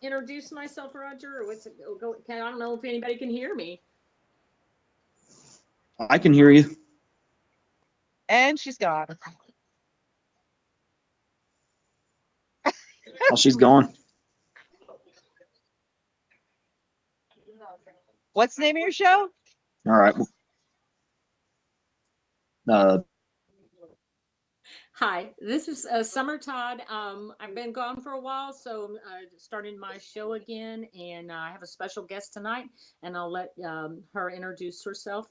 introduce myself, Roger? Or what's it go? I don't know if anybody can hear me. I can hear you. And she's gone. Oh, she's gone. What's the name of your show? All right. Uh, Hi, this is Summer Todd. I've been gone for a while, so I'm starting my show again, and I have a special guest tonight, and I'll let her introduce herself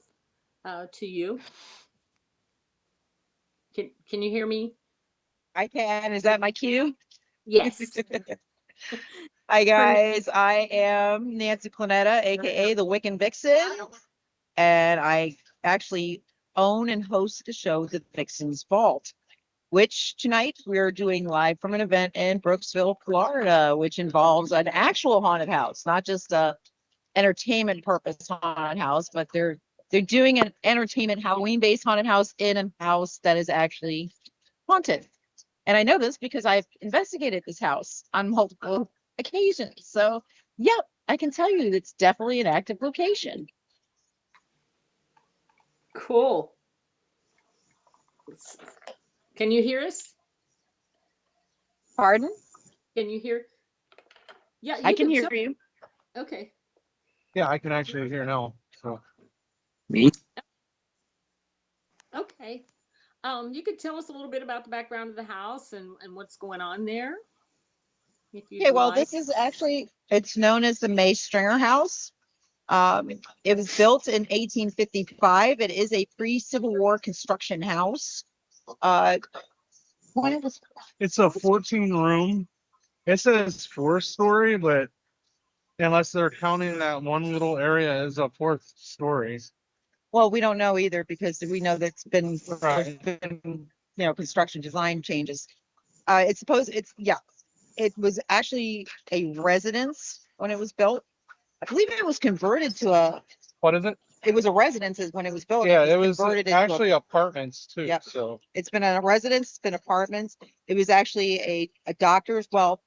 to you. Can you hear me? I can. Is that my cue? Yes. Hi, Her name. guys. I am Nancy Planeta, aka the Wiccan Vixen, and I actually own and host the show, The Vixen's Vault, which tonight we're doing live from an event in Brooksville, Florida, which involves an actual haunted house, not just a entertainment purpose haunted house, but they're doing an entertainment Halloween-based haunted house in a house that is actually haunted. And I know this because I've investigated this house on multiple occasions. So, yep, I can tell you it's definitely an active location. Cool. Can you hear us? Pardon? Can you hear? Yeah, I you can can hear tell. you. Okay. Yeah, I can actually hear now. So me. Okay. You could tell us a little bit about the background of the house and what's going on there, if you'd Okay, well, like. this is actually it's known as the May Stringer House. It was built in 1855. It is a pre-Civil War construction house. Uh, when it was it's a 14 room. It says 4-story, but unless they're counting that one little area as a fourth story. Well, we don't know either because we know there's Right. been construction design changes. It's supposed it's yeah, it was actually a residence when it was built. I believe it was converted to a What is it? it was a residence when it was built. Yeah, It it was was converted into actually apartments too. Yep. So it's been a residence, it's been apartments. It was actually a doctor's, well,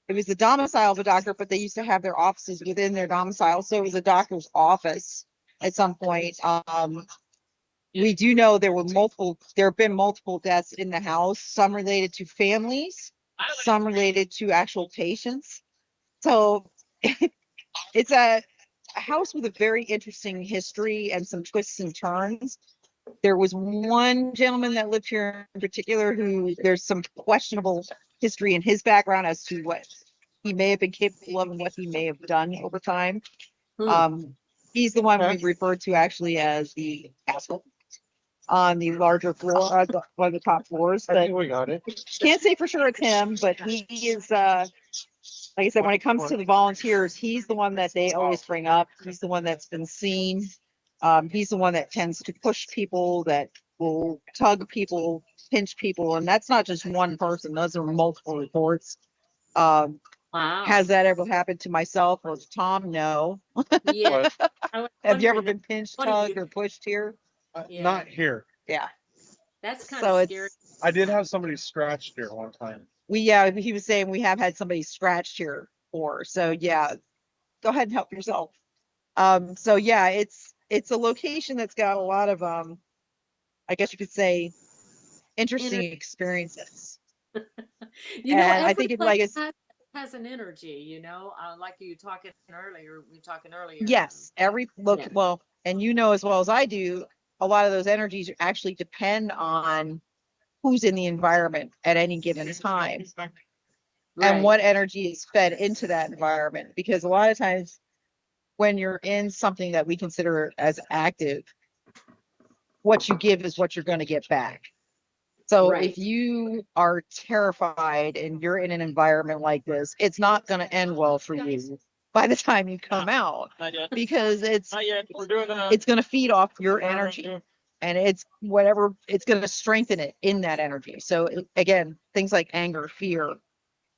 it was the domicile of a doctor, but they used to have their offices within their domicile. So it was a doctor's office at some point. We do know there have been multiple deaths in the house, some related to families, some related to actual patients. So it's a house with a very interesting history and some twists and turns. There was one gentleman that lived here in particular who there's some questionable history in his background as to what he may have been capable of and what he may have done over time. Hmm. He's the one we refer to actually as the asshole on the larger floor, one of the top floors. I But think we got it. can't say for sure it's him, but he is like I said, when it comes to the volunteers, he's the one that they always bring up. He's the one that's been seen. He's the one that tends to push people, that will tug people, pinch people, and that's not just one person. Those are multiple reports. Um, Wow. has that ever happened to myself or to Tom? No. Yeah. But I was Have you ever wondering that. been pinched, One of tugged, you. or pushed here? Yeah. not here. Yeah. That's kind of So scary. it's I did have somebody scratched here one time. he was saying we have had somebody scratched here before. So yeah, go ahead and help yourself. So yeah, it's a location that's got a lot of I guess you could say interesting Ener- experiences. And I every think it place like it's has an energy. Like you talking earlier. We were talking earlier. yes, every look Yeah. well, and you know as well as I do, a lot of those energies actually depend on who's in the environment at any given time and Right. what energy is fed into that environment. Because a lot of times when you're in something that we consider as active, what you give is what you're going to get back. So if Right. you are terrified and you're in an environment like this, it's not going to end well for you by the time you come out because it's going to feed off your energy and it's whatever it's going to strengthen it in that energy. So again, things like anger, fear,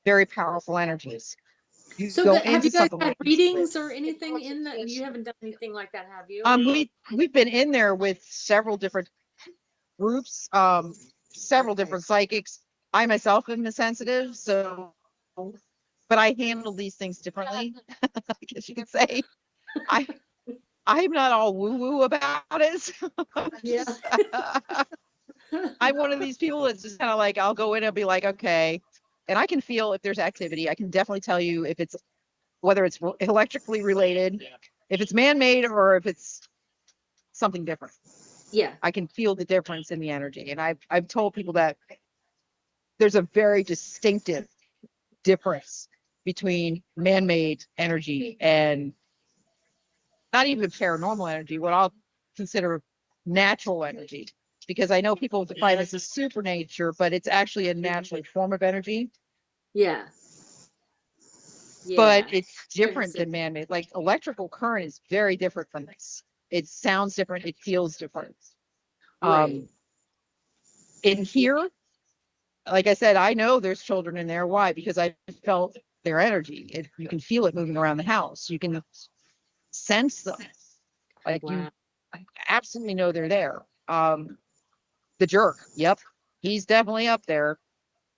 very powerful energies. You So go have into you guys something had like this. readings or anything in that? You haven't done anything like that, have you? We've been in there with several different groups, several different psychics. I myself am a sensitive, so but I handle these things differently. I guess you could say. I I'm not all woo woo about it. So Yeah. I'm one of these people that's just kind of like, I'll go in and be like, okay. And I can feel if there's activity. I can definitely tell you if it's whether it's electrically related, if it's man-made, or if it's something different. Yeah. I can feel the difference in the energy. And I've told people that there's a very distinctive difference between man-made energy and not even paranormal energy, what I'll consider natural energy. Because I know people define this as supernature, but it's actually a natural form of energy. Yeah. But Yeah. it's different than man-made. Like electrical current is very different from this. It sounds different. It feels different. Right. In here, like I said, I know there's children in there. Why? Because I felt their energy. You can feel it moving around the house. You can sense them. Like Wow. you absolutely know they're there. The jerk. Yep. He's definitely up there.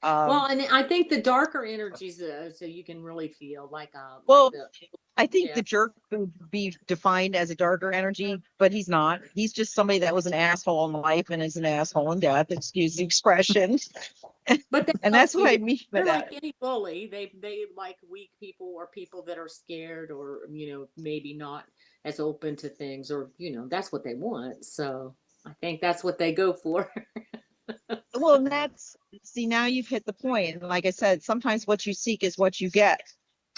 Well, and I think the darker energies, so you can really feel like Well, the I think yeah. the jerk would be defined as a darker energy, but he's not. He's just somebody that was an asshole in life and is an asshole in death. Excuse the expression. But they And help that's what I you. mean by They're like that. any bully. They like weak people or people that are scared or maybe not as open to things or that's what they want. So I think that's what they go for. Well, and that's see, now you've hit the point. And like I said, sometimes what you seek is what you get.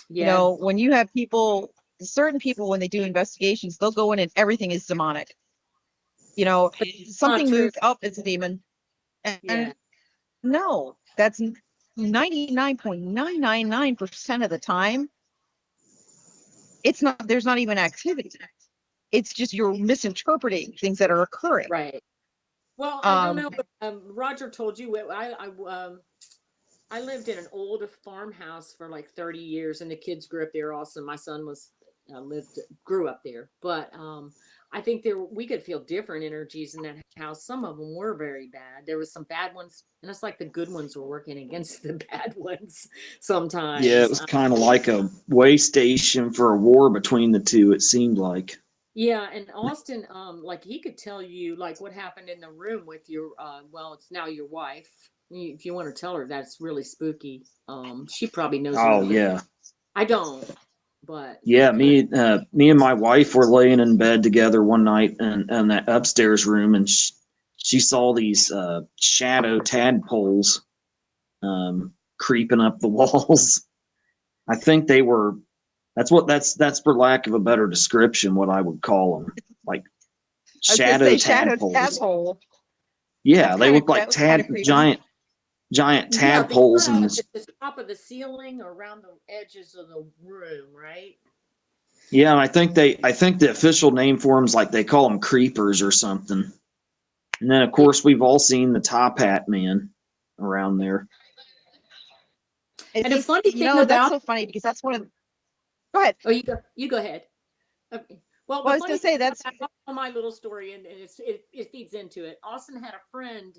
Yeah. When you have people, certain people, when they do investigations, they'll go in and everything is demonic. But it's not Something true. moved up, it's a demon. Yeah. And no, that's 99.999% of the time. It's not, there's not even activity. It's just you're misinterpreting things that are occurring. Right. Well, I don't Um, know, but Roger told you I lived in an old farmhouse for like 30 years, and the kids grew up there also. My son was grew up there, but I think we could feel different energies in that house. Some of them were very bad. There was some bad ones, and it's like the good ones were working against the bad ones Yeah, it sometimes. was kind of like a way station for a war between the two, it seemed like. Yeah, and Austin, like he could tell you like what happened in the room with your well, it's now your wife. If you want to tell her that's really spooky, she probably knows a Oh, little bit. yeah. I don't, but Yeah, me and my wife were laying in bed together one night in that upstairs room, and she saw these shadow tadpoles creeping up the walls. I think they were. That's for lack of a better description what I would call them, like I was gonna shadow say shadow tadpoles. tadpole. Yeah, they look That like was kind of creepy. giant yeah, they tadpoles were in up this. at the top of the ceiling or around the edges of the room, right? Yeah, and I think the official name for them is like they call them creepers or something. And then of Yeah. course we've all seen the top hat man around there. And And the see, funny thing that's about so funny because that's one of. Go ahead. oh, you go ahead. Okay. Well, Well, the I was gonna funny thing say about that's. that, I'll tell my little story, and it feeds into it. Austin had a friend,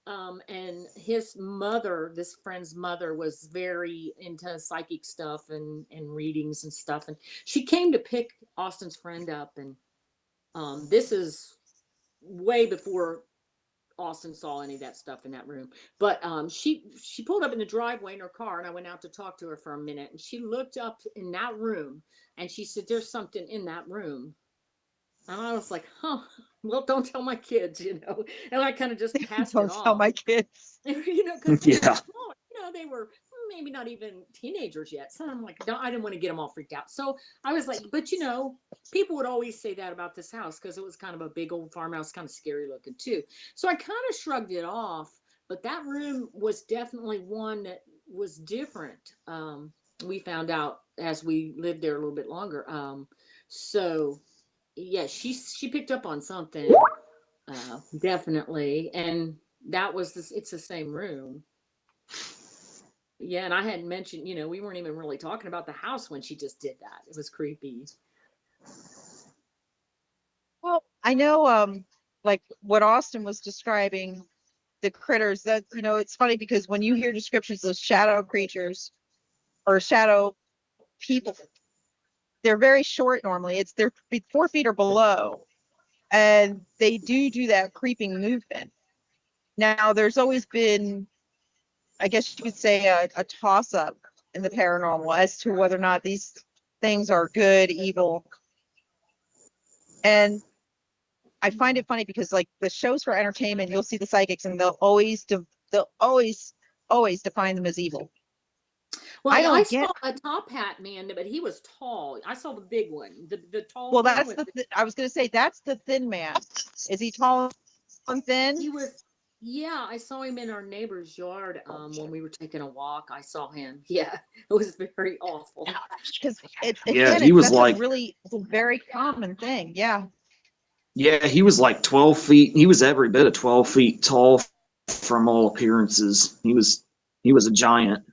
and his mother, this friend's mother, was very into psychic stuff and readings and stuff, and she came to pick Austin's friend up, and this is way before Austin saw any of that stuff in that room. But she pulled up in the driveway in her car, and I went out to talk to her for a minute, and she looked up in that room, and she said, "There's something in that room." And I was like, huh, well, don't tell my kids. And I kind of just passed it Don't tell off, my kids. because they were Yeah. small, they were maybe not even teenagers yet. So I'm like, no, I didn't want to get them all freaked out. So I was like, but people would always say that about this house because it was kind of a big old farmhouse, kind of scary looking too. So I kind of shrugged it off, but that room was definitely one that was different. We found out as we lived there a little bit longer. So yeah, she picked up on something, definitely, and that was this. It's the same room. Yeah, and I hadn't mentioned, we weren't even really talking about the house when she just did that. It was creepy. Well, I know, like what Austin was describing, the critters that, it's funny because when you hear descriptions of shadow creatures or shadow people. They're very short normally. They're 4 feet or below, and they do that creeping movement. Now, there's always been, I guess you could say, a toss up in the paranormal as to whether or not these things are good, evil. And I find it funny because, like, the shows for entertainment, you'll see the psychics and they'll always define them as evil. Well, I I don't saw get. a top hat man, but he was tall. I saw the big one, the tall Well, one that's with I was gonna say that's the thin man. Is he tall and thin? he was. Yeah, I saw him in our neighbor's yard when we were taking a walk. I saw him. Yeah, it was very awful. Because Yeah, again, he was that's like, it's a very common thing. Yeah. yeah, he was like 12 feet. He was every bit of 12 feet tall from all appearances. He was a giant.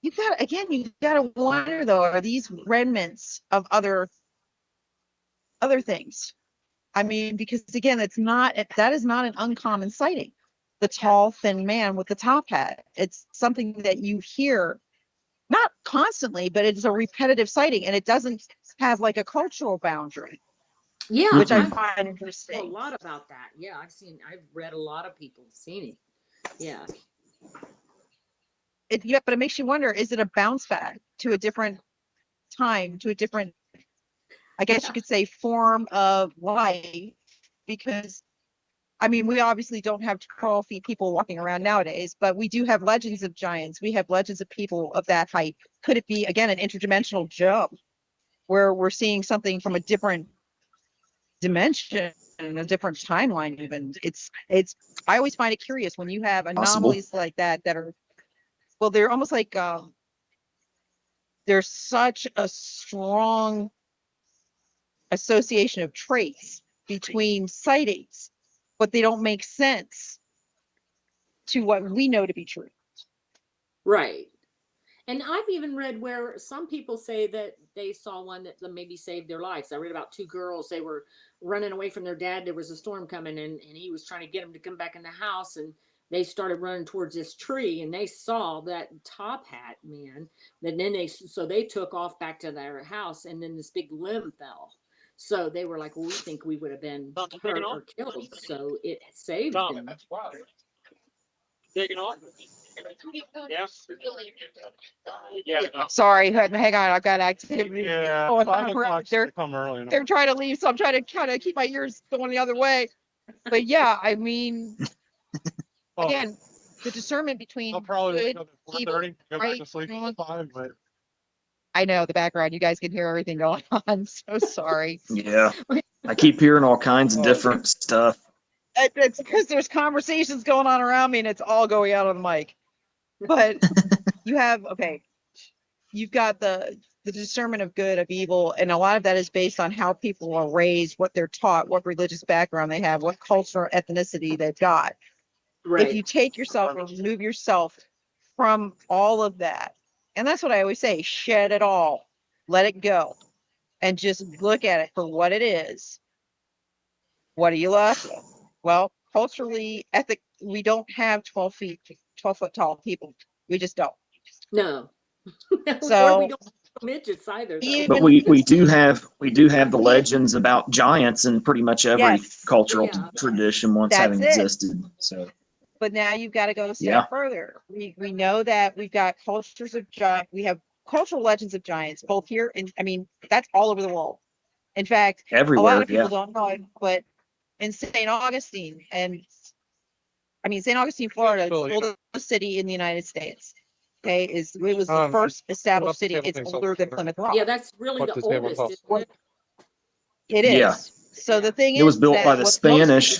You gotta wonder though, are these remnants of other things? I mean, because again, that is not an uncommon sighting. The tall, thin man with the top hat. It's something that you hear not constantly, but it's a repetitive sighting, and it doesn't have like a cultural boundary, Yeah, which I I've find a interesting. lot about that. Yeah, I've read a lot of people seen it. Yeah. Yeah, but it makes you wonder: is it a bounce back to a different time, to a different, I guess you Yeah. could say, form of life? Because I mean, we obviously don't have 12 feet people walking around nowadays, but we do have legends of giants. We have legends of people of that height. Could it be, again, an interdimensional jump where we're seeing something from a different dimension and a different timeline even? I always find it curious when you have Possible. anomalies like that are, well, they're almost like, there's such a strong association of traits between sightings, but they don't make sense to what we know to be true. Right. And I've even read where some people say that they saw one that maybe saved their lives. I read about two girls. They were running away from their dad. There was a storm coming, and he was trying to get them to come back in the house. And they started running towards this tree, and they saw that top hat man. And then they took off back to their house, and then this big limb fell. So they were like, well, we think we would have been hurt or killed. So it saved them. Sorry, hang on. I've got activity Yeah, going 5 on o'clock around. should come early enough. They're trying to leave, so I'm trying to kind of keep my ears going the other way. But yeah, I mean, Oh, again, the discernment between I'll probably wake good, up at evil, 4:30, go back right, to sleep wrong. at 5, but I know the background. You guys can hear everything going on. I'm so sorry. Yeah. I keep hearing all kinds of different stuff. It's because there's conversations going on around me, and it's all going out on the mic. But you've got the discernment of good, of evil, and a lot of that is based on how people are raised, what they're taught, what religious background they have, what culture or ethnicity they've got. If you Right. take yourself and remove yourself from all of that, and that's what I always say, shed it all, let it go, and just look at it for what it is. What are you left with? Well, culturally, we don't have 12 foot tall people. We just don't. No. Or we So don't have midgets either, though. But even, we do have the legends about giants in pretty much every yes, cultural Yeah. tradition once that's having it. existed. So But now you've got to go a step Yeah. further. We know that we've got cultures of giants. We have cultural legends of giants, both here and I mean, that's all over the world. In fact, a lot everywhere, of people yeah. don't know it, but in St. Augustine, and I mean St. Augustine, Florida, it's the oldest city in the United States. Okay, it was the first established city. It's older than Plymouth Rock. Yeah, that's really What the the table oldest, top? isn't it? It is. Yeah. So Yeah. the thing It was is built by that the what most Spanish.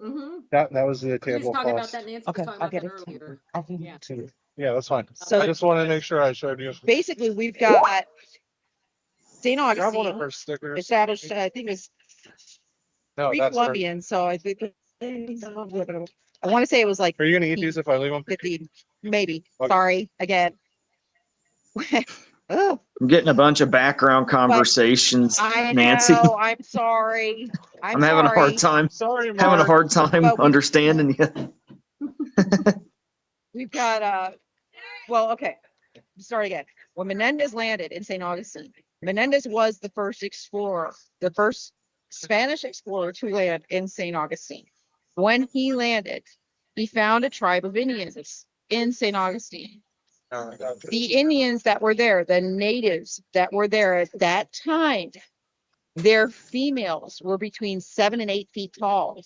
Mm-hmm. That was the We was table talking about plus. that. Nancy was Okay, talking I'll about get that it. earlier. I'll give Yeah. it. Yeah, that's fine. So I just want to make sure I showed you. basically, we've got St. Grab one of Augustine her stickers. established. I think it was No, that's her. pre-Columbian, so I think I want to say it was like Are you gonna eat these if I leave them? 50, maybe. Okay. Sorry again. Oh, I'm getting a bunch of background conversations, I Nancy. know. I'm sorry. I'm having a hard time Sorry, having a Mark. hard time But understanding you. we've got well, okay. start again. When Menendez landed in St. Augustine, Menendez was the first explorer, the first Spanish explorer to land in St. Augustine. When he landed, he found a tribe of Indians in St. Augustine. The Indians that were there, the natives that were there at that time, their females were between 7 and 8 feet tall.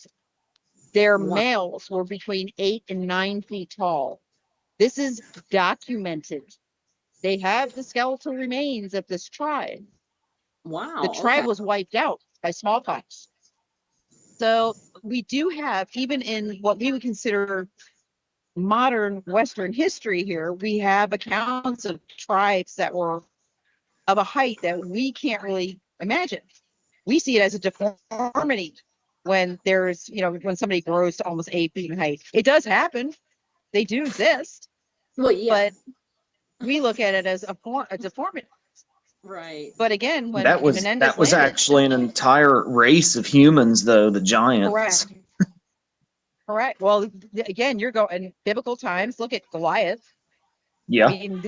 Their Wow. males were between 8 and 9 feet tall. This is documented. They have the skeletal remains of this tribe. Wow. The tribe Okay. was wiped out by smallpox. So we do have, even in what we would consider modern Western history here, we have accounts of tribes that were of a height that we can't really imagine. We see it as a deformity when there's, when somebody grows to almost 8 feet in height. It does happen. They do exist, Well, yeah. but we look at it as a deformity. Right. But again, when That was Menendez was landed, actually an entire race of humans, though, the giants. correct, correct. Well, again, you're going biblical times. Look at Goliath. I Yeah. mean,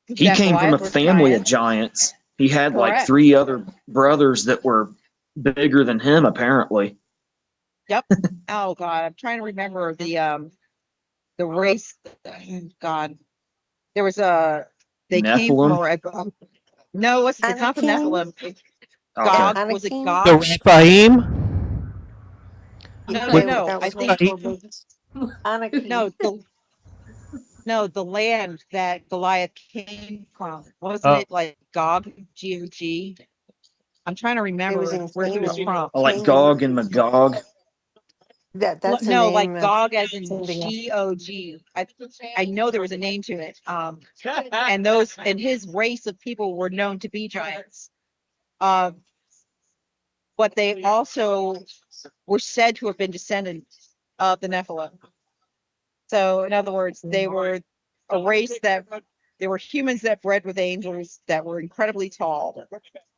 He that came from a Goliath was family of giant. giants. He had like Correct. 3 other brothers that were bigger than him, apparently. Yep. Oh God, I'm trying to remember the race. God, there was they came from Nephilim. no, it's not from Anakim? Nephilim. Okay. Gog, was it Anakim? Gog? The Rephaim? No, no, They, no. that I was think horrible. Anakim. no, the land that Goliath came from, wasn't Oh. it like Gog, G-O-G? I'm trying to It remember was in where he was Canaan. from. Like Canaan. Gog and Magog. That's the No, name like of Gog as in something else. G-O-G. I know there was a name to it. And his race of people were known to be giants. But they also were said to have been descendants of the Nephilim. So, in other words, they were a race that they were humans that bred with angels that were incredibly tall.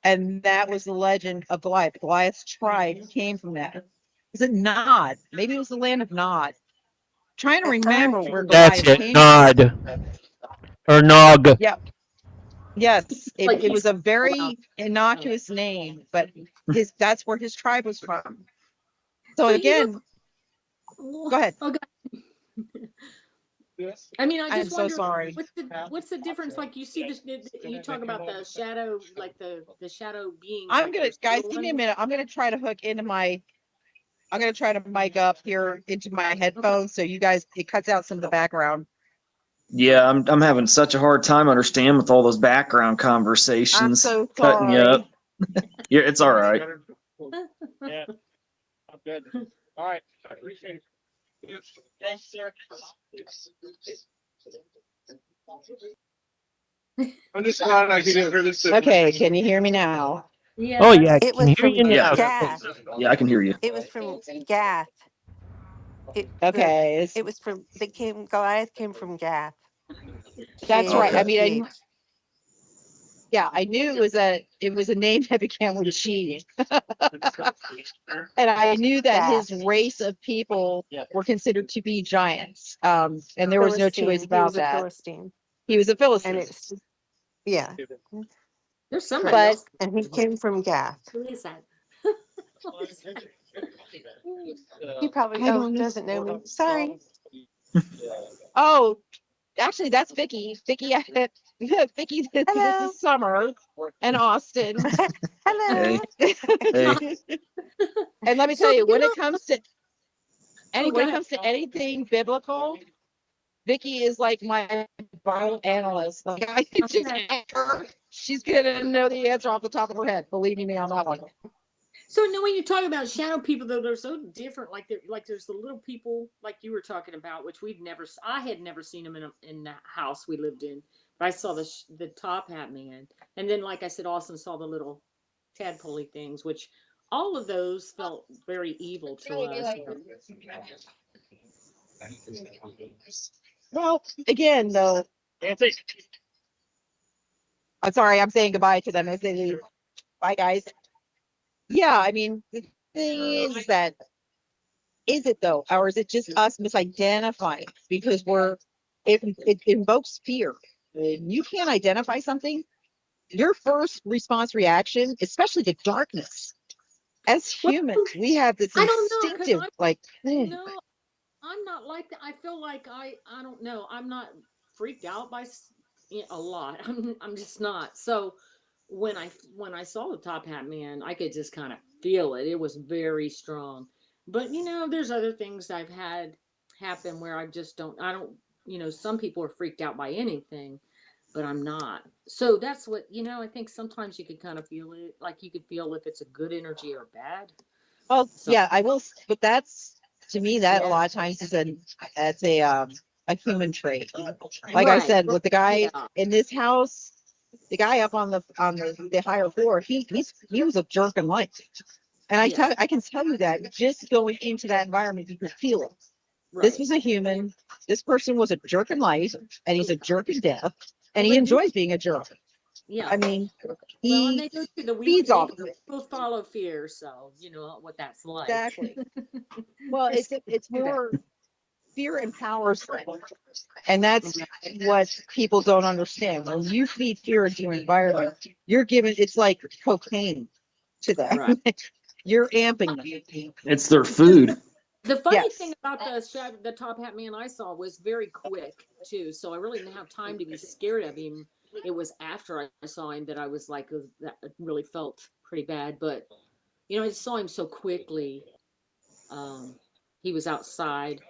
And that was the legend of Goliath. Goliath's tribe came from that. Was it Nod? Maybe it was the land of Nod. Trying to remember where That's Goliath it. came from. Nod. Or Nog. Yep. Yes, Like it was a he's- very innocuous name, but that's where his tribe was from. So again, go ahead. Okay. I mean, I I'm just so wonder sorry. what's the difference? Like you see this, you talk about the shadow, like the shadow beings. I'm like gonna, those guys, little give me a ones. minute. I'm gonna try to hook into I'm gonna try to mic up here into my headphones so you guys, it cuts out some of the background. Yeah, I'm having such a hard time understanding with all those background I'm conversations so cutting you sorry. up. Yeah, it's all right. Yeah. I'm good. All right. I appreciate it. Thanks, sir. I'm just glad I can hear this. Okay, can you hear me now? Yeah. Oh yeah, I It can was hear you from now. Gath. Yeah, I can hear you. It was from Gath. Okay, It was from Goliath came from Gath. that's right. I mean, Gath. I knew it was a name that began with G. And I knew that his race of people were considered to be giants. And there was no two ways Philistine. He about was a that. Philistine. He was a And Philistine. it's yeah. There's somebody But else. And he came from Gath. Who is that? Who is that? He probably I don't know. doesn't know me. Sorry. Oh, actually, that's Vicky. Vicky, Vicky this Hello. is Summer and Austin. Hello. Hey. Hey. And let me So, tell you, you when know- it comes to Oh, go when it ahead. comes to anything biblical, Vicky is like my Bible analyst. Like I can just Okay. ask her, she's gonna know the answer off the top of her head. Believe me on that one. So now when you talk about shadow people, though, they're so different. Like there's the little people like you were talking about, which I had never seen them in the house we lived in, but I saw the top hat man, and then like I said, Austin saw the little tadpoley things, which all of those felt very evil to us. Well, again, though, I'm sorry, I'm saying goodbye to them as they leave. Bye, guys. Yeah, I mean, the thing is that, is it though, or is it just us misidentifying because it invokes fear? you can't identify something, your first response reaction, especially to darkness, as Well, humans, we have this I don't know because instinctive, like, no, I'm not like that. I feel like I don't know. I'm not freaked out by a lot. I'm just not. So when I saw the Top Hat Man, I could just kind of feel it. It was very strong. But there's other things I've had happen where I don't, some people are freaked out by anything, but I'm not. So that's what, I think sometimes you could kind of feel it, like you could feel if it's a good energy or bad. well, So yeah, I will, but that's, to me, that a yeah. lot of times that's a human trait. Like I Right. said, with the guy Yeah. in this house, the guy up on the higher floor, he was a jerk in life. And Yeah. I can tell you that just going into that environment, you can feel it. This Right. was a human. This person was a jerk in life, and he's a jerk in death, and Well, he they do. enjoys being a jerk. Yeah. I mean, Well, and he they go to the weak. feeds They off go of it. will follow fear, so you know what that's like. Exactly. Well, They're scared it's to do that. more fear empowers them, and that's what people don't understand. When you feed fear into your environment, you're giving it's like cocaine to them. Right. You're amping them. It's their food. The funny thing Yes. about the Top Hat Man I saw was very quick too, so I really didn't have time to be scared of him. It was after I saw him that I was like, that really felt pretty bad. But I just saw him so quickly. Um, he was outside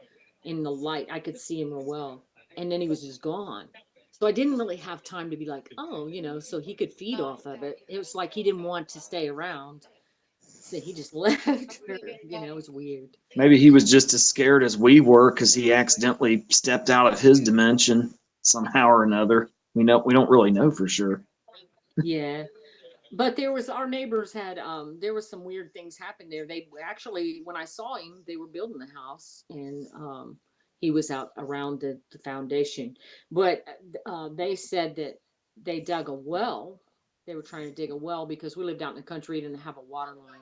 in the light. I could see him real well, and then he was just gone. So I didn't really have time to be like, oh, so he could feed off of it. It was like he didn't want to stay around, so he just left. It was weird. Maybe he was just as scared as we were because he accidentally stepped out of his dimension somehow or another. We don't really know for sure. Yeah. But our neighbors had there was some weird things happen there. They actually, when I saw him, they were building the house, and he was out around the foundation. But they said that they dug a well. They were trying to dig a well because we lived out in the country, didn't have a water line.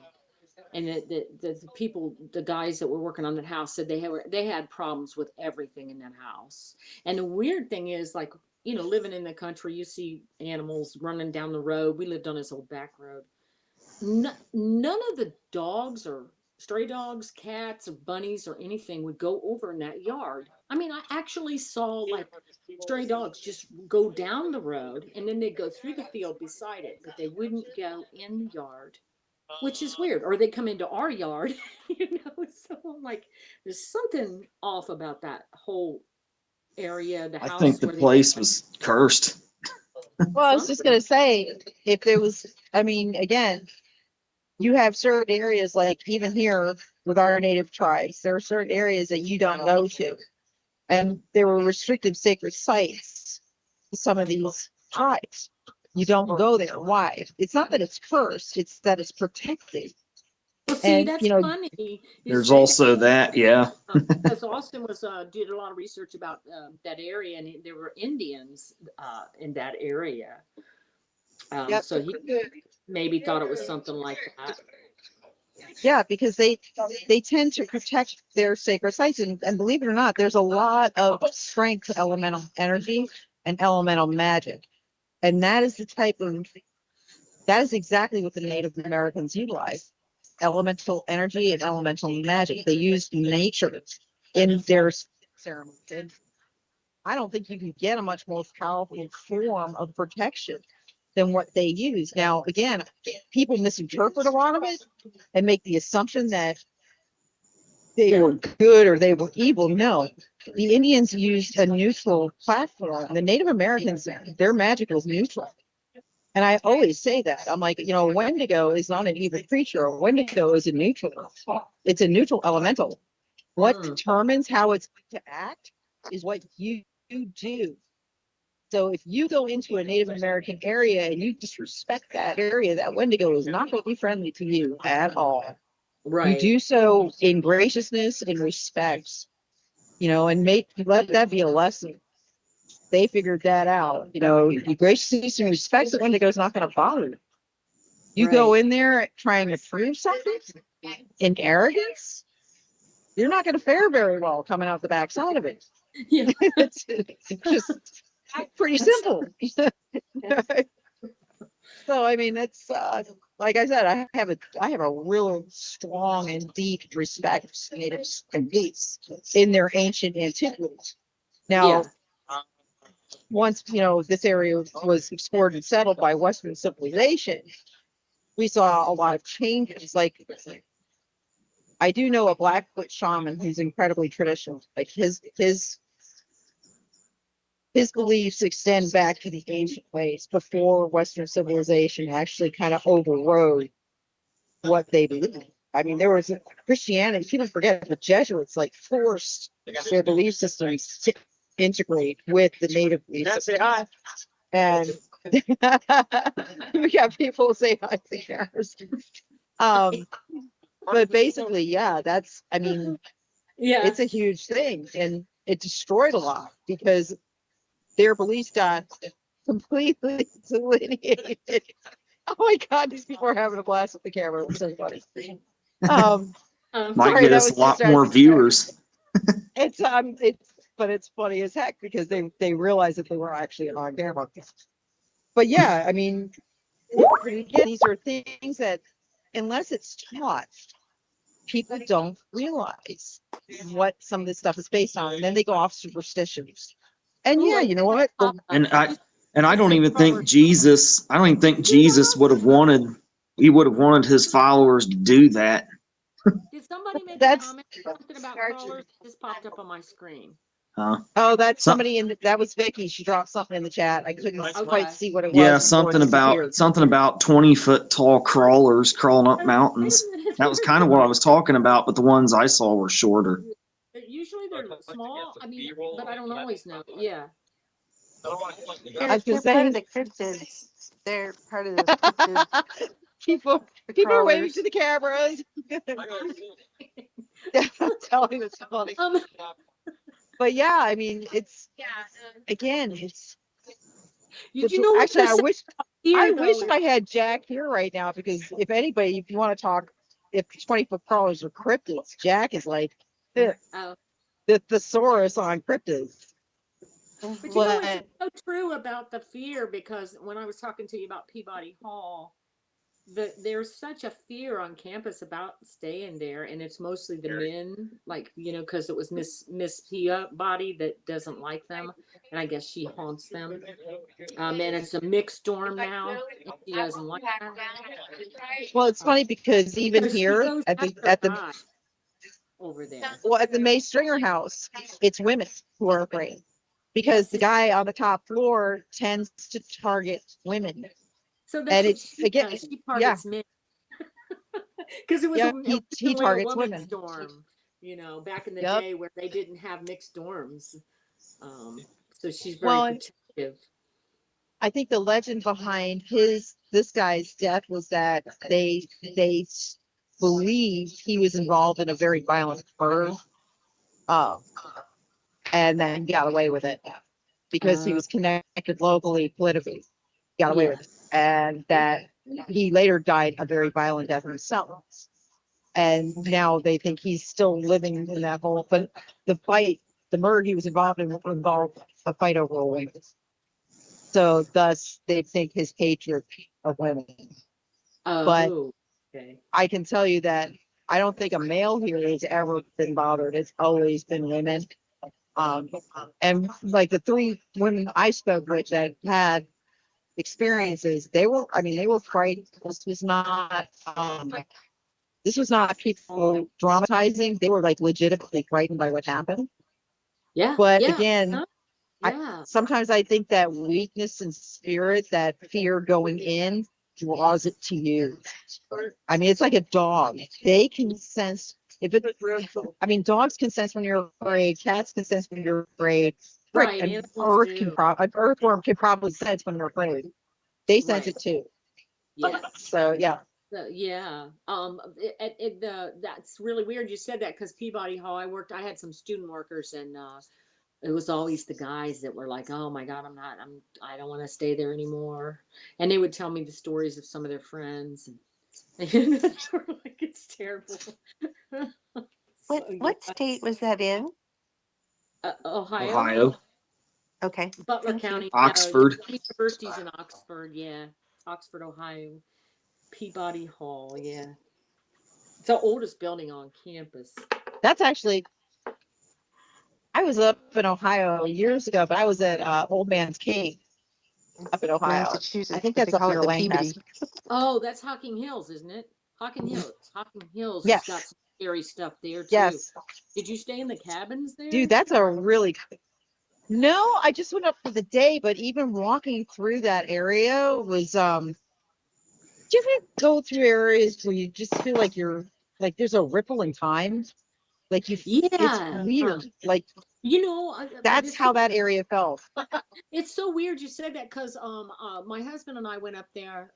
And the people, the guys that were working on that house said they had problems with everything in that house. And the weird thing is, like, living in the country, you see animals running down the road. We lived on this old back road. None of the dogs or stray dogs, cats, or bunnies or anything would go over in that yard. I mean, I actually saw like stray dogs just go down the road and then they'd go through the field beside it, but they wouldn't go in the yard, which is weird. Or they come into our yard, So I'm like, there's something off about that whole area, the I think house the where they place was cursed. Well, I was just something. gonna say, if there was, I mean, again, you have certain areas like even here with our native tribes, there are certain areas that you don't go to. And there were restricted sacred sites to some of these tribes. You don't go there. Why? It's not that it's cursed, it's that it's protected. Well, see, And that's funny you There's say that. also that, yeah. Because Austin was did a lot of research about that area, and there were Indians in that area. yep. So he maybe thought it was something like that. Yeah, because they tend to protect their sacred sites, and believe it or not, there's a lot of strength to elemental energy and elemental magic, and that is exactly what the Native Americans utilize: elemental energy and elemental magic. They use nature in their ceremonies, and I don't think you can get a much more powerful form of protection than what they use. Now, again, people misinterpret a lot of it and make the assumption that they were good or they were evil. No, the Indians used a neutral platform. The Native Americans, their magic was neutral. And I always say that. I'm like, a Wendigo is not an evil creature. A Wendigo is a neutral. It's a neutral elemental. What Mm, determines how it's going to act is what you do. So if you go into a Native American area and you disrespect that area, that Wendigo is not going to be friendly to you at all. You right. do so in graciousness and respect, and let that be a lesson. They figured that out. You graciousness and respect, the Wendigo's not going to bother you. You go Right. in there trying to prove something in arrogance, you're not going to fare very well coming out the backside of it. Yeah. It's just Pretty simple. So I mean, that's like I said, I have a real strong and deep respect for natives and beasts in their ancient antiquity. Now, once this area was explored and settled by Western civilization, we saw a lot of changes. Like I do know a Blackfoot shaman who's incredibly traditional. Like his beliefs extend back to the ancient ways before Western civilization actually kind of overrode what they believed. I mean, there was Christianity. People forget the Jesuits like forced their belief systems to integrate with the native belief system. And we got people say hi to cameras. But basically, yeah, I mean, Yeah. it's a huge thing, and it destroyed a lot because their beliefs got completely delineated. Oh my God, these people are having a blast with the camera. It's so funny. Might Sorry, get that us was a lot just more viewers. but it's funny as heck because they realized that they were actually on camera. But yeah, I mean, again, these are things that unless it's taught, people don't realize what some of this stuff is based on, and then they go off superstitions. And yeah, you know what? And I don't even think Jesus. I don't even think Jesus would have wanted. He would have wanted his followers to do that. Did somebody make a That's comment something about crawlers? It just popped up on my screen. oh, that's Some- somebody that was Vicky. She dropped something in the chat. I couldn't Okay. quite see what it was. Yeah, before it disappeared. something about 20-foot tall crawlers crawling up mountains. That was kind of what I was talking about, but the ones I saw were shorter. Usually they're small. I mean, but I don't always know. Yeah. I was They're gonna part of say the cryptids. They're part of the cryptids. people The are waving crawlers. to the cameras. Yeah, I'm telling you, it's funny. But yeah, I mean, it's again, it's You know what? actually, I wish though, I had Jack here right now because if anybody, if you want to talk, if 20-foot crawlers are cryptids, Jack is like the Oh. thesaurus on cryptids. But you know, it's so true about the fear because when I was talking to you about Peabody Hall, there's such a fear on campus about staying there, and it's mostly the men, like because it was Miss Peabody that doesn't like them, and I guess she haunts them. And it's a mixed dorm now, and she doesn't like that. Well, it's funny because even So she here goes at after the guys over there. well at the May Stringer house, it's women who are afraid because the guy on the top floor tends to target women. So that's And what it's she again, does. She yeah, targets men because it was he originally a targets women's women. dorm, back in the Yep. day where they didn't have mixed dorms. So she's very Well, protective. I think the legend behind this guy's death was that they believed he was involved in a very violent murder, and then got away with it because he was connected locally, politically, got away with it, and that he later died a very violent death himself. And now they think he's still living in that whole. But the murder he was involved in involved a fight over a woman. So thus they think his hatred of women. But Okay. I can tell you that I don't think a male here has ever been bothered. It's always been women. And like the 3 women I spoke with that had experiences, they were frightened. This was not people dramatizing. They were like legitimately frightened by what happened. Yeah. But Yeah. again, Yeah. sometimes I think that weakness in spirit, that fear going in, draws it to you. I mean, it's like a dog. They can sense dogs can sense when you're afraid. Cats can sense when you're afraid. Right. An Animals do. an earthworm can probably sense when you're afraid. They sense Right. it too. Yes. So yeah. Yeah. That's really weird you said that because Peabody Hall, I had some student workers, and it was always the guys that were like, "Oh my God, I don't want to stay there anymore," and they would tell me the stories of some of their friends, and we're like, it's terrible. What state was that in? Ohio? Ohio. Okay. Butler Thank you. County. Oxford. University's in Oxford, yeah. Oxford, Ohio. Peabody Hall, yeah. It's the oldest building on campus. That's actually, I was up in Ohio years ago, but I was at Old Man's Cave up in Ohio. I Massachusetts, think but that's they up call near it the Peabody. Lancaster. Oh, that's Hocking Hills, isn't it? Hocking Hills. Hocking Hills has got Yes, some scary stuff there too. yes. Did you stay in the cabins there? Dude, that's a really, no, I just went up for the day, but even walking through that area was, do you ever go through areas where you just feel like you're, like there's a ripple in time? Like it's Yeah. weird. Like You know, that's how that area felt. it's so weird you said that because my husband and I went up there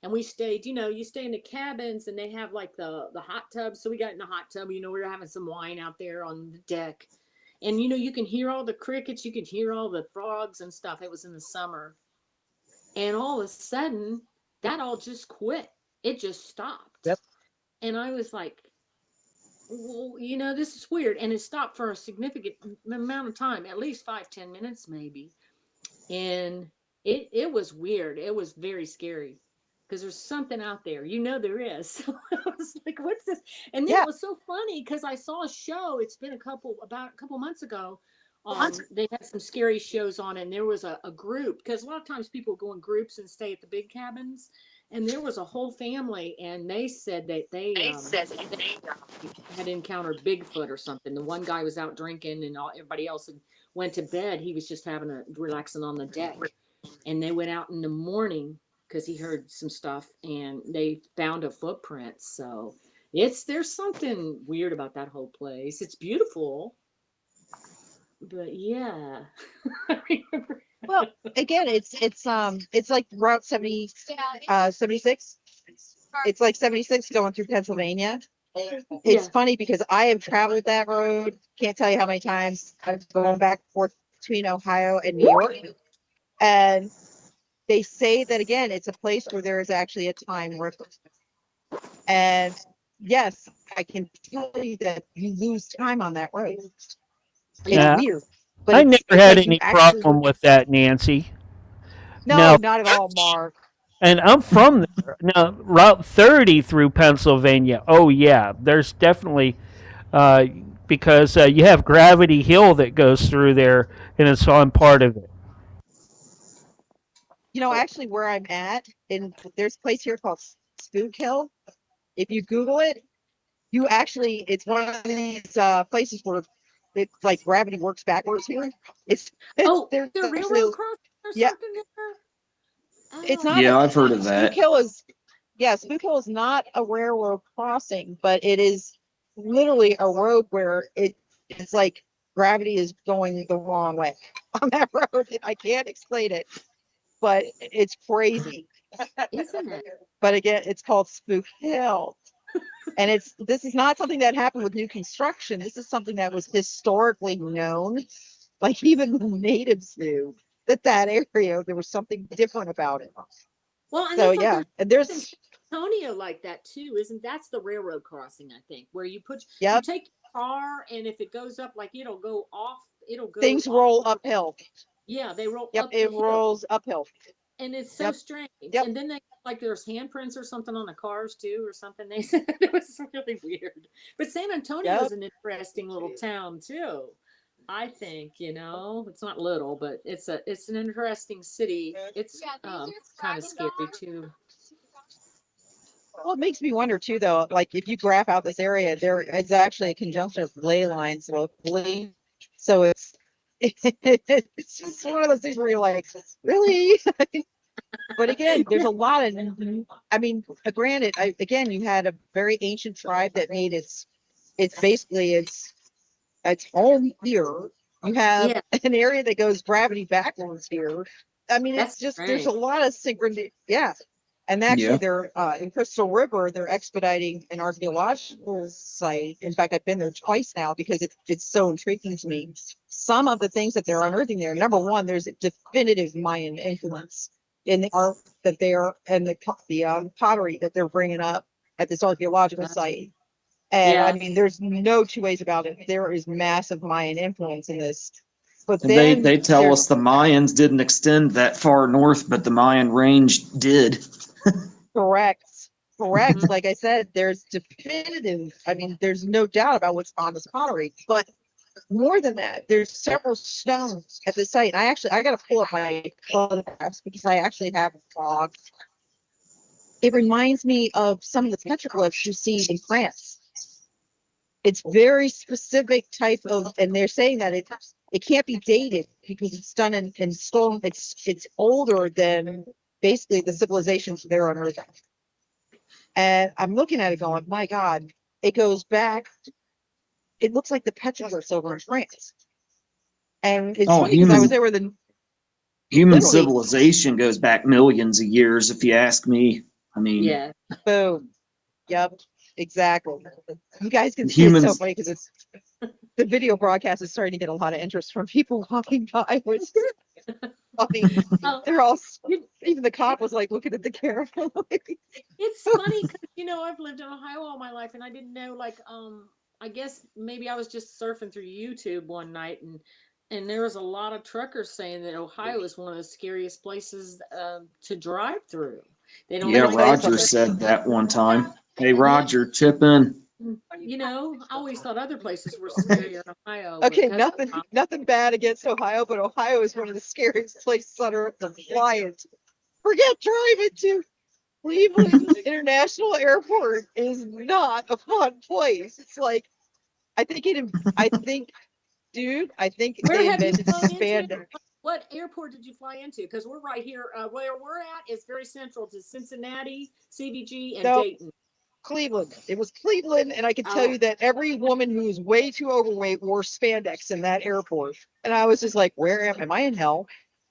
and we stayed. You know, you stay in the cabins and they have like the hot tub. So we got in the hot tub. You know, we were having some wine out there on the deck, and you know you can hear all the crickets, you can hear all the frogs and stuff. It was in the summer, and all of a sudden that all just quit. It just stopped, Yep. and I was like, well, you know, this is weird, and it stopped for a significant amount of time, at least 5-10 minutes maybe, and it was weird. It was very scary because there's something out there. You know there is. So I was like, "What's this?" And then it Yeah. was so funny because I saw a show. It's been about a couple months ago. They had some scary shows on, and there was a group because a lot of times people go in groups and stay at the big cabins. And there was a whole family, and they said that they had encountered Bigfoot or something. The one guy was out drinking, and everybody else had went to bed. He was just having a relaxing on the deck, and they went out in the morning because he heard some stuff, and they found a footprint. So there's something weird about that whole place. It's beautiful, but yeah. I remember. Well, again, it's like Route 70, 76. It's like 76 going through Pennsylvania. It's Yeah. funny because I have traveled that road. Can't tell you how many times I've gone back and forth between Ohio and New York. And they say that again, it's a place where there is actually a time river. And yes, I can tell you that you lose time on that road. It's Yeah, weird, but I never it's had like you any actually problem with that, Nancy. no, Now, not at all, Mark. and I'm from there. Now, Route 30 through Pennsylvania. Oh yeah, there's definitely uh, because you have Gravity Hill that goes through there, and it's on part of it. You know, actually, where I'm at, and there's a place here called Spook Hill. If you Google it, you actually, it's one of these places where it's like gravity works backwards here. It's Oh, there's the actually, railroad crossing or yeah, something there. it's Oh, not Yeah, I've heard of Spook that. Hill is, yeah, Spook Hill is not a railroad crossing, but it is literally a road where it's like gravity is going the wrong way on that road. I can't explain it, but it's crazy. isn't it? But again, it's called Spook Hill. And this is not something that happened with new construction. This is something that was historically known. Like even the natives knew that area, there was something different about it. Well, and So there's like yeah, there's and in there's, San Antonio like that too, isn't that's the railroad crossing, I think, where you yep, take your car and if it goes up like it'll go things off roll the uphill. yeah, they roll Yep, up the it hill. rolls uphill. And it's so Yep, strange. yep, And then they like there's handprints or something on the cars too, or something. They said it was really weird. But San Antonio is yep. an interesting little town too. I think, it's not little, but it's an interesting city. It's kind of scary too. Well, it makes me wonder too, though. Like if you graph out this area, there is actually a conjunction of ley lines locally, so it's just one of those things where you're like, really? But again, there's a lot of, I mean, granted, again, you had a very ancient tribe that made it's basically its home here. You have Yeah, an area that goes gravity backwards here. I mean, that's it's just there's a strange. lot of synchronicity. Yeah. And actually, Yeah. they're in Crystal River. They're expediting an archaeological site. In fact, I've been there twice now because it's so intriguing to me. Some of the things that they're unearthing there. Number one, there's a definitive Mayan influence in the art that they are and the pottery that they're bringing up at this archaeological site. And I Yeah. mean, there's no two ways about it. There is massive Mayan influence in this. But And they, then they tell there's us the Mayans didn't extend that far north, but the Mayan range did. correct. Correct. Mhm. Like I said, there's definitive, I mean, there's no doubt about what's on this pottery, but more than that, there's several stones at the site. I got to pull up my photographs because I actually have a log. It reminds me of some of the petroglyphs you see in France. It's very specific type of, and they're saying that it can't be dated because it's done in stone. It's older than basically the civilizations there on Earth. And I'm looking at it going, my God, it goes back. It looks like the petroglyphs over in France. And it's Oh, funny because I was human there with the human literally civilization goes back millions of years, if you ask me. I mean, Yeah. boom. Yep, exactly. You guys can see it's so humans. funny because it's the video broadcast is starting to get a lot of interest from people walking by, which is funny. Oh, They're all you- even the cop was like looking at the camera. it's funny because I've lived in Ohio all my life, and I didn't know I guess maybe I was just surfing through YouTube one night, and there was a lot of truckers saying that Ohio is one of the scariest places to drive through. They don't Yeah, Let me think tell you Roger something. said that one time. Hey, yeah. Roger, chip in. I always thought other places were scarier in Ohio Okay, because nothing bad against Ohio, but Ohio is one of the scariest places on earth to fly into. Forget driving to Cleveland International Airport is not a fun place. It's like I think, dude, I think where they have you invented flown into? spandex. What airport did you fly into? Because we're right here. Where we're at is very central to Cincinnati, CBG, and No, Dayton. Cleveland. It was Cleveland, and I can tell Oh, you that every woman who was way too overweight wore spandex in that airport. And I was just like, where am I in hell?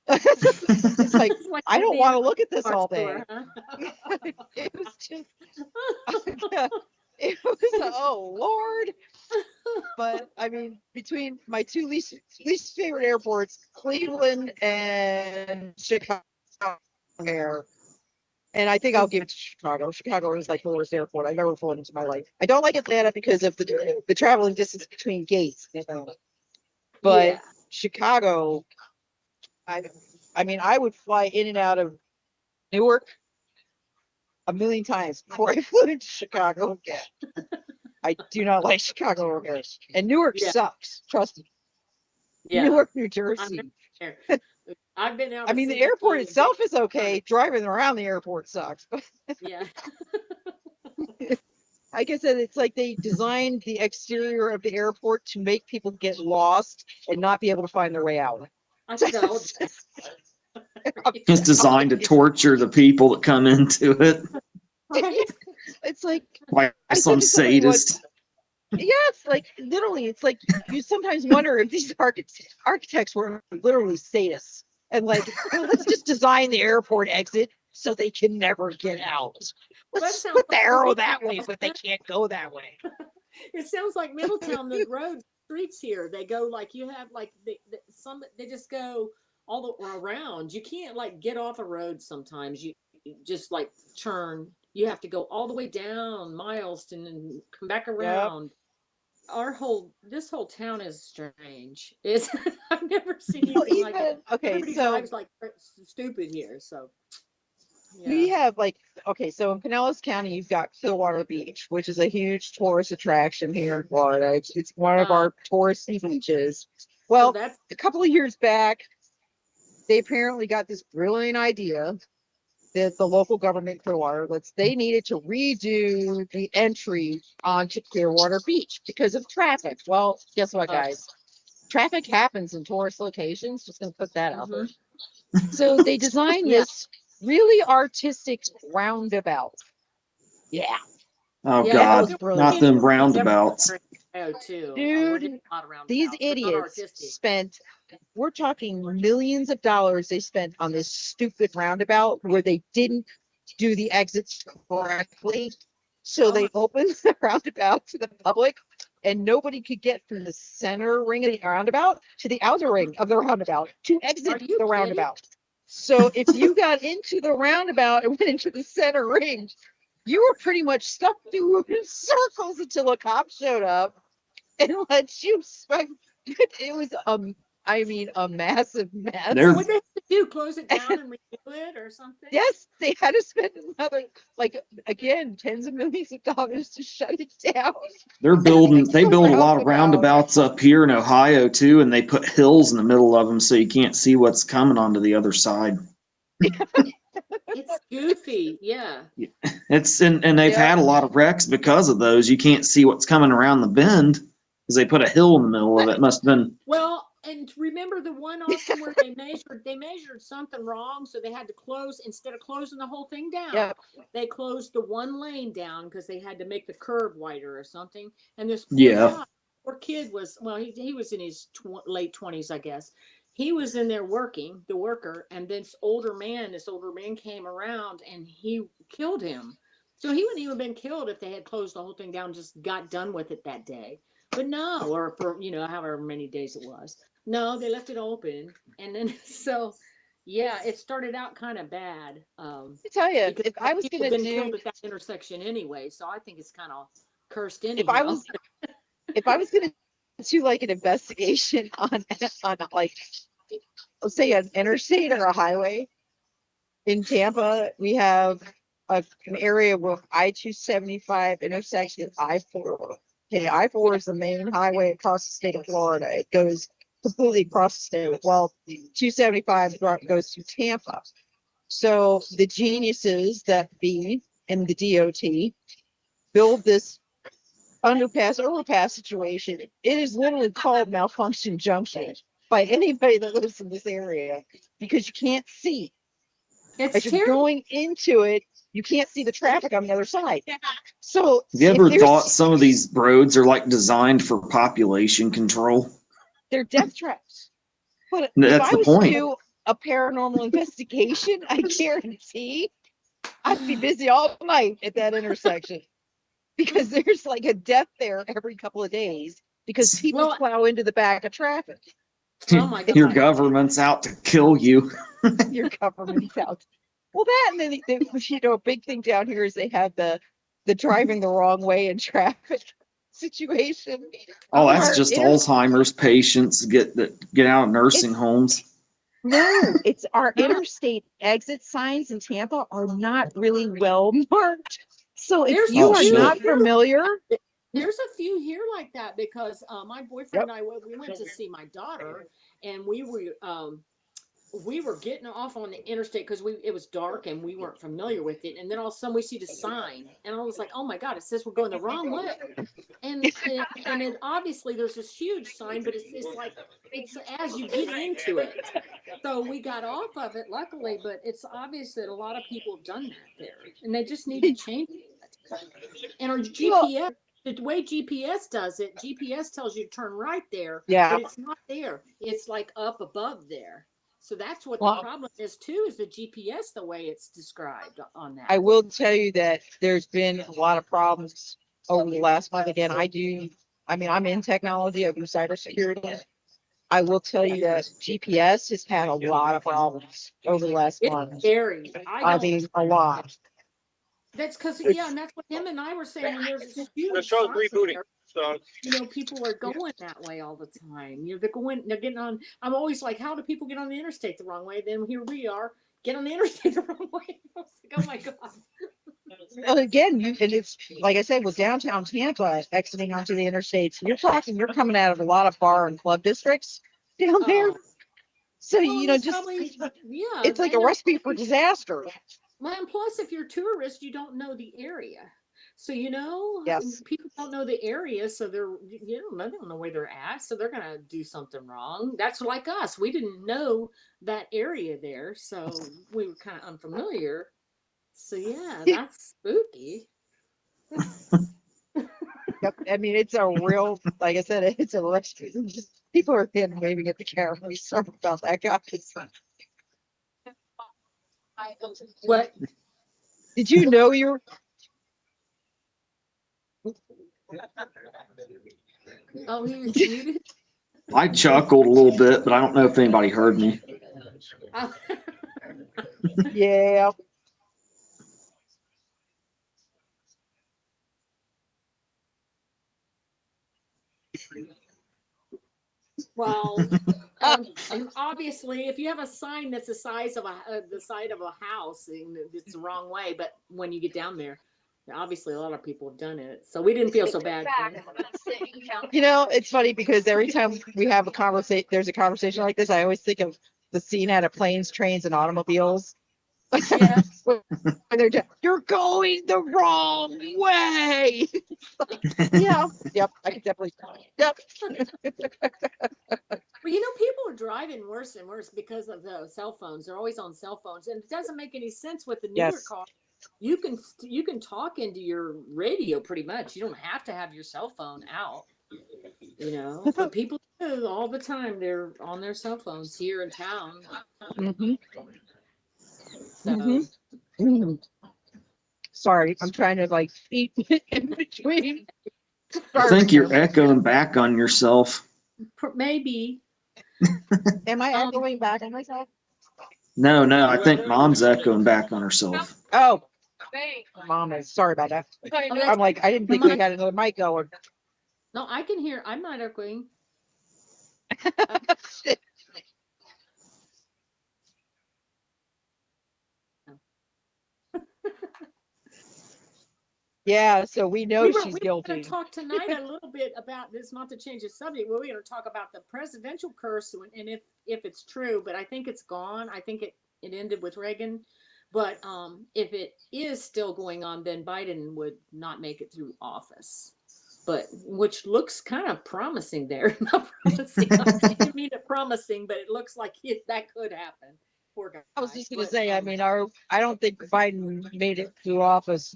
It's like it's like I you'd don't be in want a to look at this Walmart all day. store, huh? It was just it was oh Lord. But I mean, between my two least favorite airports, Cleveland and Chicago, Air, and I think I'll give it to Chicago. Chicago is like the worst airport I've ever flown into my life. I don't like Atlanta because of the traveling distance between gates. But Yeah. Chicago, I I mean, I would fly in and out of Newark a million times before I flew into Chicago again. I do not like Chicago again. And Newark Yeah. sucks. Trust me. Yeah. Newark, New I've Jersey. been there. I've been out I of mean, the CBG airport and Dayton. itself is okay. Driving around the airport sucks. But Yeah. like I said, it's like they designed the exterior of the airport to make people get lost and not be able to find their way out. I see that all the time. It's designed to torture the people that come into it Right? It's like by I said some to somebody once, sadist. yes, like literally, it's like you sometimes wonder if these architects were literally sadists and like, well, let's just design the airport exit so they can never get out. That Let's sounds put the like arrow that way, Middletown. but they can't go that way. It sounds like Middletown. The road streets here, they go like you have like some they just go all the around. You can't like get off a road sometimes. You just like turn. You have to go all the way down miles and then come back Yep. around. This whole town is strange. It's I've never seen Well, anything like it. even okay, Everybody so drives like stupid here. So we yeah. have like okay, so in Pinellas County, you've got Clearwater Beach, which is a huge tourist attraction here in Florida. It's one of Uh, our touristy beaches. so Well, that's a couple of years back, they apparently got this brilliant idea that the local government Clearwater, they needed to redo the entry onto Clearwater Beach because of traffic. Well, guess what, guys? Traffic happens in tourist locations. Just gonna put that out there. mhm. So they designed Yeah. this really artistic roundabout. Yeah, Oh Yeah, that God, was not brilliant. them everywhere roundabouts. in Ohio too. We're getting Dude, a lot around these about, but not idiots artistic. spent, we're talking millions of dollars they spent on this stupid roundabout where they didn't do the exits correctly. So Oh they my, opened the roundabout to the public and nobody could get from the center ring of the roundabout to the outer ring of the roundabout to are exit you the kidding? roundabout. So if you got into the roundabout and went into the center ring, you were pretty much stuck doing circles until a cop showed up and let you spend. It was I mean, a massive mess. They're- What they have to do? Close it down and redo it or something? Yes, they had to spend another, like, again, tens of millions of dollars to shut it down. They're building. They build a lot of Roundabout. roundabouts up here in Ohio too, and they put hills in the middle of them so you can't see what's coming onto the other side. It's goofy. Yeah. It's and they've Yeah. had a lot of wrecks because of those. You can't see what's coming around the bend because they put a hill in the middle of it. Must have been. Well, and remember the one also where they measured something wrong, so they had to close instead of closing the whole thing down. Yep. They closed the one lane down because they had to make the curb wider or something. And this poor Yeah. guy, poor kid was he was in his late 20s, I guess. He was in there working, the worker, and this older man came around and he killed him. So he wouldn't even have been killed if they had closed the whole thing down, just got done with it that day. But no, or for however many days it was. No, they left it open, and then so yeah, it started out kind of bad. I tell you, Because if I was people gonna been do, killed at that intersection anyway, so I think it's kind of cursed if I anyhow. was, if I was gonna do like an investigation on like, let's say an interstate or a highway in Tampa, we have an area where I-275 intersection with I-4. Okay, I-4 is the main highway across the state of Florida. It goes completely across the state. Well, 275 goes to Tampa. So the geniuses that be in the DOT build this underpass, overpass situation. It is literally called malfunction junction by anybody that lives in this area because you can't see. It's As you're terrible. going into it, you can't see the traffic on the other side. So Have you if ever there's- thought some of these roads are like designed for population control? they're death traps. But if That's I the was point. to do a paranormal investigation, I guarantee I'd be busy all night at that intersection because there's like a death there every couple of days because people Well, plow into the back of traffic. oh my Your God. government's out to kill you. Your government's out. Well, that and then a big thing down here is they have the driving the wrong way in traffic situation. Oh, that's Our just inter- Alzheimer's patients get out of nursing homes. No, it's our interstate exit signs in Tampa are not really well marked. So if There's you Oh, are shit. not familiar, There's a few here like that because my boyfriend Yep. and I we went to see my daughter, and we were getting off on the interstate because it was dark and we weren't familiar with it, and then all of a sudden we see the sign, and I was like, oh my God, it says we're going the wrong way, and it obviously there's this huge sign, but it's like it's as you get into it. So we got off of it luckily, but it's obvious that a lot of people have done that there, and they just need to change it. And our well, GPS, the way GPS does it, GPS tells you to turn right there, yeah. but it's not there. It's like up above there. So that's what the Well, problem is too, is the GPS, the way it's described on that. I will tell you that there's been a lot of problems over the last month. Again, I'm in technology, I do cybersecurity. I will tell you that GPS has had a lot of problems over the last It's month. scary. I mean, a lot. That's because It's- and that's what him and I were saying when there's this huge show's sign rebooting. there. So People are going that way all the time. They're getting on. I'm always like, how do people get on the interstate the wrong way? Then here we are, get on the interstate the wrong way. I was like, oh my God. Well, again, and it's like I said, with downtown Tampa exiting onto the interstates, you're coming out of a lot of bar and club districts down there. Oh. So, Well, just, yeah. it's like a and recipe for disaster. Well, and plus, if you're a tourist, you don't know the area. So, Yes. people don't know the area, so they don't know where they're at, so they're gonna do something wrong. That's like us. We didn't know that area there, so we were kind of unfamiliar. So yeah, that's spooky. Yep. I mean, it's a real, like I said, it's a recipe. People are hand waving at the camera. We sorry about that, guys. What? Did you know you're? Oh, he was muted. I chuckled a little bit, but I don't know if anybody heard me. Oh. Yeah. Well, And obviously, if you have a sign that's the size of the side of a house, it's the wrong way. But when you get down there, obviously a lot of people have done it, so we didn't feel so bad. You know, it's funny because every time we have a conversation, there's a conversation like this, I always think of the scene out of Planes, Trains, and Automobiles. Yeah. When they're just, you're going the wrong way. Yeah. Yep. I can definitely. Yep. Well, you know, people are driving worse and worse because of the cell phones. They're always on cell phones, and it doesn't make any sense with the newer Yes. cars. You can talk into your radio pretty much. You don't have to have your cell phone out, you know. But people do all the time. They're on their cell phones here in town. Mhm. So Mhm. Mhm. Sorry, I'm trying to like speak in between. I think you're echoing back on yourself. maybe. Am I Um, echoing back on myself? No, I think mom's echoing back on herself. Oh, mom is sorry about that. I'm like, I didn't think we had another mic going. no, I can hear. I'm not echoing. Yeah, so we know she's We were going guilty. to talk tonight a little bit about this, not to change the subject. We're going to talk about the presidential curse and if it's true, but I think it's gone. I think it ended with Reagan. But if it is still going on, then Biden would not make it through office. But which looks kind of promising there. Not promising. I didn't mean it promising, but it looks like that could happen. Poor guy. I was just gonna But, say, I mean, I don't think Biden made it to office.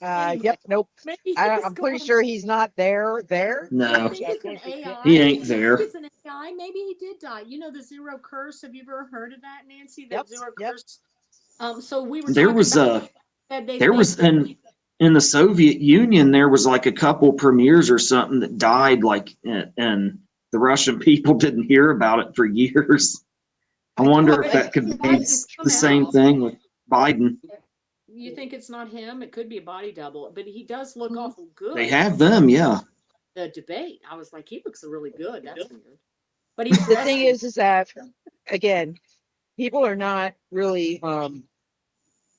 Anyway, Yep, nope. maybe he's I'm pretty gone. sure he's not there. I No, think it's an AI. he ain't I there. think it's an AI. Maybe he did die. You know the zero curse. Have you ever heard of that, Nancy? The Yep, zero yep. curse. So we were There talking was about a that they there think was in the Soviet Union there was like a couple premiers or something that died like and the Russian people didn't hear about it for years. I wonder if that could be Biden's the same out. thing with Biden. You think it's not him? It could be a body double, but he does look awful good. They have them, yeah. The debate. I was like, he looks really good. That's weird. But he's The thing resting. is that again, people are not really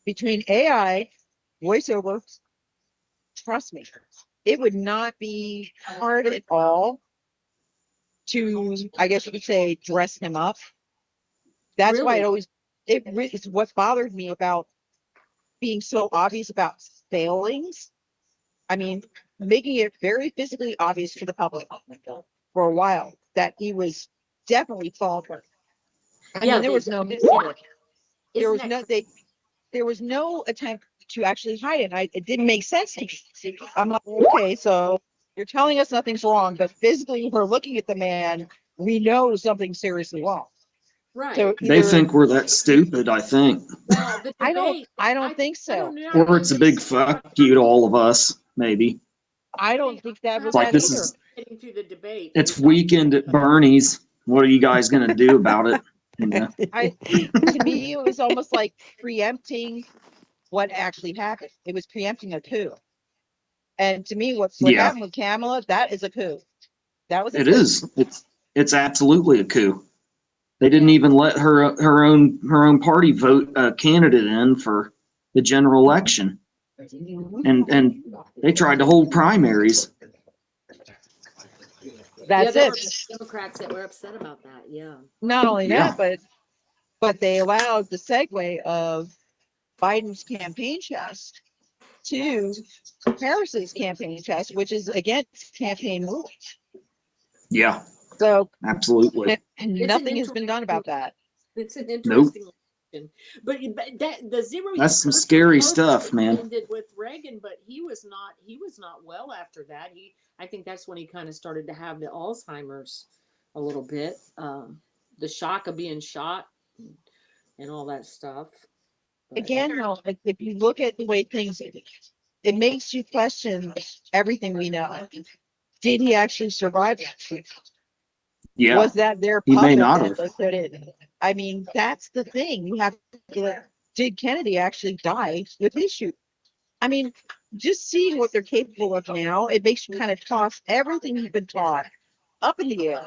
between AI, voiceover. Trust me, it would not be hard at all to, I guess you could say, dress him up. That's why Really? it's what bothered me about being so obvious about failings. I mean, making it very physically obvious to the public for a while that he was definitely faltering. I Yeah. mean, there was no Yeah. there Isn't was that no there was no attempt to actually hide it. It didn't make sense to me. I'm like, okay, so you're telling us nothing's wrong, but physically we're looking at the man, we know something's seriously wrong. right? So They either think we're that stupid, I think. Well, the debate. I don't think I don't so. know. Or it's a big fuck you to all of us, maybe. I don't think that was It's like that this either. is Getting through the debate. it's weekend at Bernie's. What are you guys gonna do about it? You know? To me, it was almost like preempting what actually happened. It was preempting a coup. And to me, what Yeah, happened with Kamala, that is a coup. That was a it coup. is. It's absolutely a coup. They didn't even let her own party vote a candidate in for the general election, and they tried to hold primaries. That's there it. were Democrats that were upset about that. Yeah. Not only Yeah, that, but they allowed the segue of Biden's campaign chest to Harris's campaign chest, which is against campaign rules. yeah, So absolutely. nothing has been done about that. It's an Nope. interesting election. But that the zero That's some curse was scary supposed stuff, to man. ended with Reagan, but he was not well after that. I think that's when he kind of started to have the Alzheimer's a little bit. The shock of being shot and all that stuff. But, Again, though, if you look at the way things, it makes you question everything we know. Did he actually survive that? Yeah, Was that their he may puppet not that have. they put in? I mean, that's the thing. You have to, did Kennedy actually die with his shoot? I mean, just seeing what they're capable of now, it makes you kind of toss everything you've been taught up in the air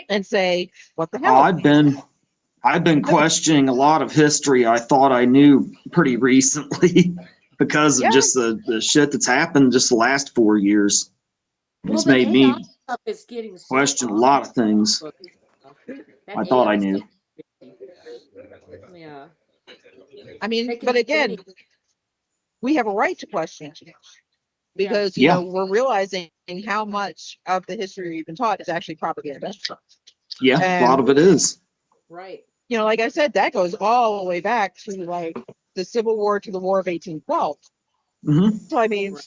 and say, what the Oh, hell? I've been questioning a lot of history I thought I knew pretty recently because of Yeah. just the shit that's happened just the last 4 years. Well, It's the made AI me stuff is getting so question a awesome. lot of things That I thought I AI knew. stuff. Yeah. I mean, They can but do again, anything. we have a right to question it because, Yeah. we're realizing how much of the history we've been taught is actually propaganda. Yeah, a lot And, of it is. Right. like I said, that goes all the way back to like the Civil War to the War of 1812. Hmm. So, I mean,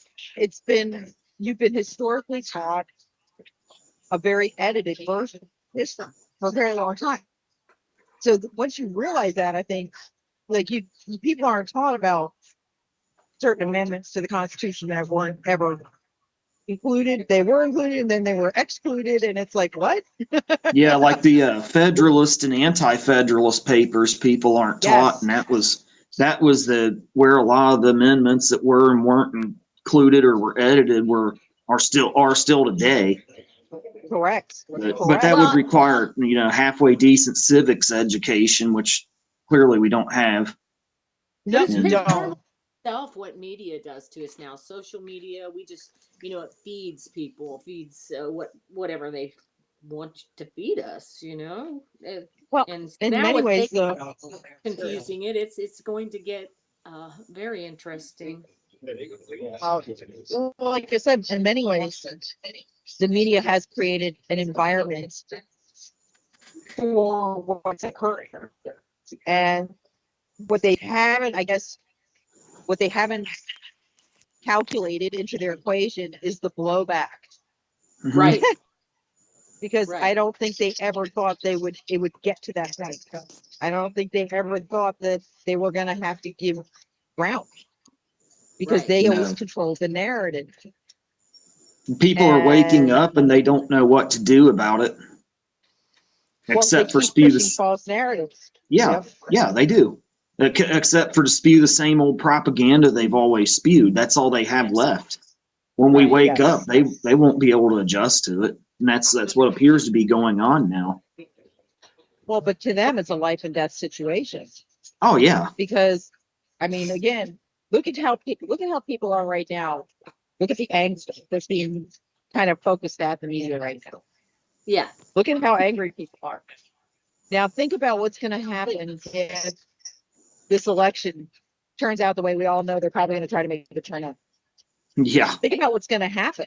you've been historically taught a very edited version of history for a very long time. So once you realize that, I think like people aren't taught about certain amendments to the Constitution that weren't ever included. They were included and then they were excluded, and it's like, what? Yeah, like the Federalist and Anti-Federalist papers, people aren't taught, Yes, and that was the where a lot of the amendments that were and weren't included or were edited are still today. correct. But that Correct. would Well, require halfway decent civics education, which clearly we don't have. but No, it's you And been horrible don't. itself what media does to us now. Social media, we just, it feeds people, feeds whatever they want to feed us, Well, And in now many with AI ways, though. confusing it, it's going to get very interesting. Well, like I said, in many ways, the media has created an environment for what's occurring. And what they haven't, I guess, what they haven't calculated into their equation is the blowback. mhm. Right, Because I right, don't think they ever thought it would get to that point. I don't think they ever thought that they were gonna have to give ground because right. they always No, control the narrative. people are waking And up and they don't know what to do about it, well, they except for keep spew pushing this. false narratives. Yeah, Yep. yeah, they do. Except for to spew the same old propaganda they've always spewed. That's all they have left. When we Right. wake up, Yes. they won't be able to adjust to it, and that's what appears to be going on now. Well, but to them, it's a life and death situation Oh yeah, because, I mean, again, look at how people are right now. Look at the angst that's being kind of focused at the media right now. Yeah. Look at how angry people are. Now, think about what's going to happen if this election turns out the way we all know they're probably going to try to make it turn out. yeah, Think about what's going to happen.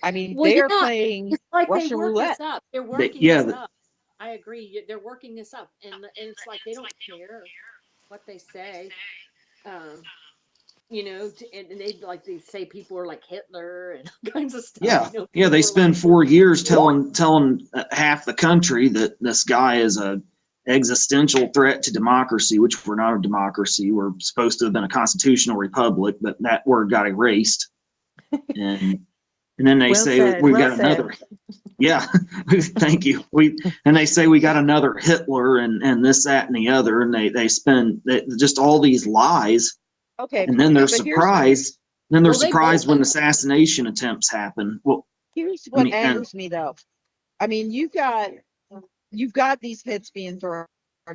I mean, Well, they are yeah, playing it's like they Russian work roulette. us up. They're they, working yeah, us up. I agree. They're working us up, and it's like they don't care what they say. Um, and they say people are like Hitler and all kinds of stuff. yeah, yeah. They People are like, spend 4 years telling half the country that this guy is a existential threat to democracy, which we're not a democracy. We're supposed to have been a constitutional republic, but that word got erased. And then they Well say said. we've Well got said. another. Yeah, thank you. And they say we got another Hitler and this, that, and the other, and they spend just all these lies, Okay, and then they're but surprised. Then they're well, they both surprised when are. assassination attempts happen. Well, here's I what mean, and angers me though. I mean, you've got these hits being thrown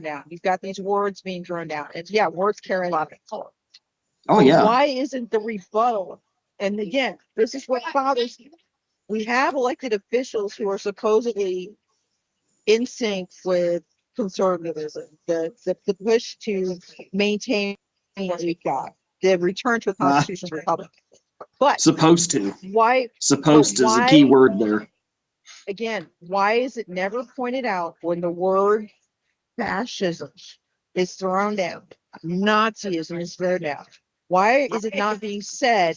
down. You've got these words being thrown down. And yeah, words carry a lot of power. oh But yeah, why isn't the rebuttal? And again, this is what bothers me. We have elected officials who are supposedly in sync with conservatism, the push to maintain what we've got, the return to a constitutional republic. But supposed to. why? But Supposed to is a key why? word there. Again, why is it never pointed out when the word fascism is thrown down, Nazism is thrown down? Why is it not being said?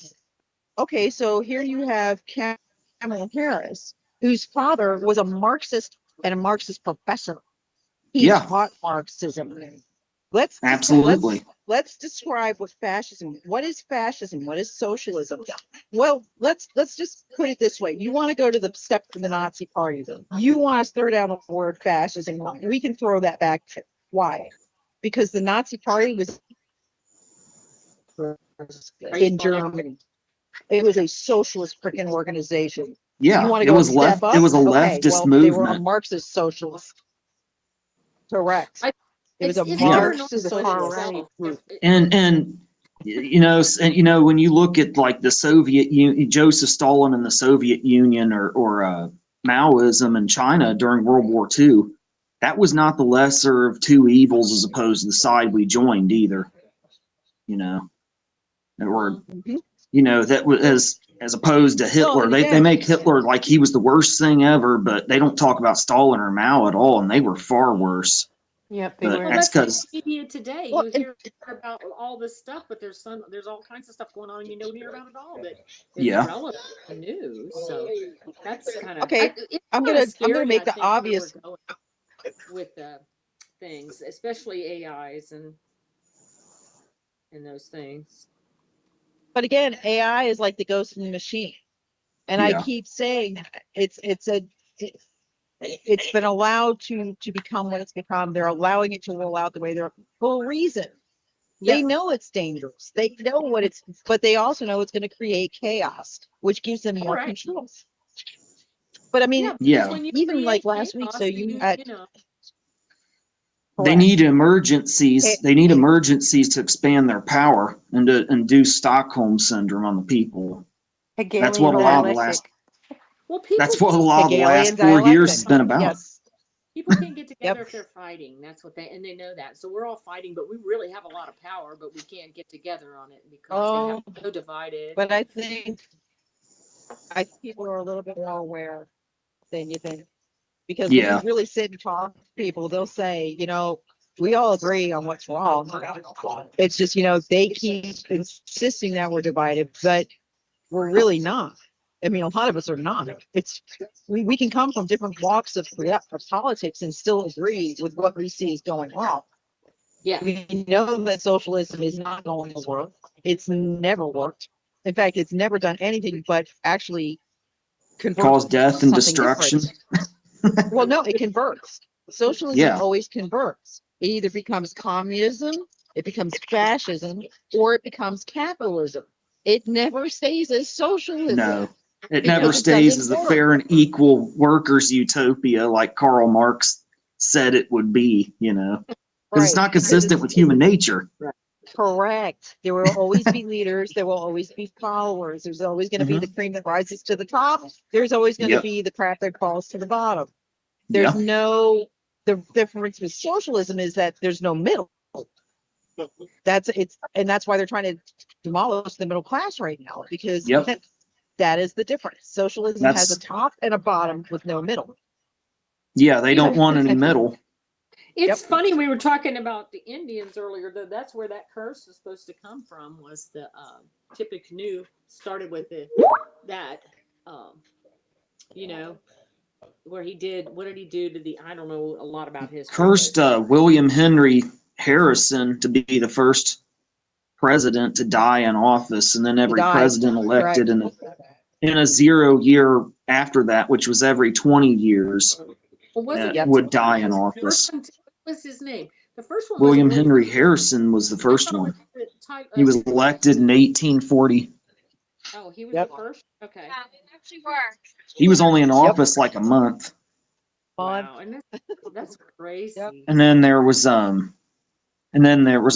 Okay, so here you have Kamala Harris, whose father was a Marxist and a Marxist professor. He Yeah, taught Marxism. Let's absolutely. let's describe what fascism. What is fascism? What is socialism? Well, let's just put it this way. You want to go to the step of the Nazi Party. You want to throw down the word fascism. We can throw that back. Why? Because the Nazi Party was Are you in still there? Germany. It was a socialist freaking organization. Yeah, You want to it go a was step left. up? It was a Okay, leftist well, they were a movement, Marxist socialist. Correct. I- It was a it's Yeah. Marxist to the paranoid far socialist. right. itself. and when you look at like the Soviet Union, Joseph Stalin and the Soviet Union, or Maoism in China during World War II, that was not the lesser of two evils as opposed to the side we joined either. You know, or Mhm. that was as opposed to Well, Hitler. and They again, make Hitler like he was the worst thing ever, but they don't talk about Stalin or Mao at all, and they were far worse. Yep, they But were. Well, that's that's because media today. well, You and hear about all this stuff, but there's all kinds of stuff going on you don't hear about at all that is yeah, relevant to the news. So that's kind of okay, it's I'm kind of gonna scary. make I the think where we're obvious. going with things, especially AIs and those things. But again, AI is like the ghost in the machine, and I yeah, keep saying it, it's been allowed to become what it's become. They're allowing it to roll out the way they're for a reason. They Yep. know it's dangerous. They know what it's, but they also know it's going to create chaos, which gives them more Correct. control. But I mean, Yeah, because yeah. when you even like create last week, so chaos, you had you know, They correct. need emergencies. Okay, They need emergencies to expand their power and to induce Stockholm syndrome on the people. That's what Hegelian a lot of the last. dialectic. well, people That's what a lot of the Hegelian last 4 years has dialectic. been about. Yes. people can't get Yep. together if they're fighting. That's what they know that. So we're all fighting, but we really have a lot of power, but we can't get together on it because they have Oh, so divided. but I think people are a little bit more aware than you think. Because when you Yeah, really sit and talk to people, they'll say, we all agree on what's wrong. It's just, they keep insisting that we're divided, but we're really not. I mean, a lot of us are not. We can come from different walks of politics and still agree with what we see is going on. Yeah. We know that socialism is not going to work. It's never worked. In fact, it's never done anything but actually convert cause death and something destruction. different. Well, no, it converts. Socialism Yeah, always converts. It either becomes communism, it becomes fascism, or it becomes capitalism. It never stays as socialism no, it never because it stays doesn't as a work. fair and equal workers' utopia like Karl Marx said it would be. Because it's Right. not Because consistent with human nature. correct. There will always be leaders. There will always be followers. There's always going to be the cream that rises to the top. There's always going to Yep. be the crap that falls to the bottom. Yeah. The difference with socialism is that there's no middle. And that's why they're trying to demolish the middle class right now, because Yep. that is the difference. Socialism has a That's top and a bottom with no middle. yeah. They don't want any middle. It's funny we were talking about the Indians earlier, though. That's where that curse is supposed to come from. Was the Tippecanoe started with that, um, you know, where he did what did he do to the? I don't know a lot about history. Cursed William Henry Harrison to be the first president to die in office, and then every died. president elected Correct. in a 0 year after that, which was every 20 years, Well, wasn't it would die in the office. first one? What was his name? The first one wasn't William William. Henry Harrison was the I first thought it was one. He was Henry. elected in 1840. Oh, he was Yep. the first. Okay. He was only in Yep. office like a month. Wow, and that's crazy. Yep. And then there was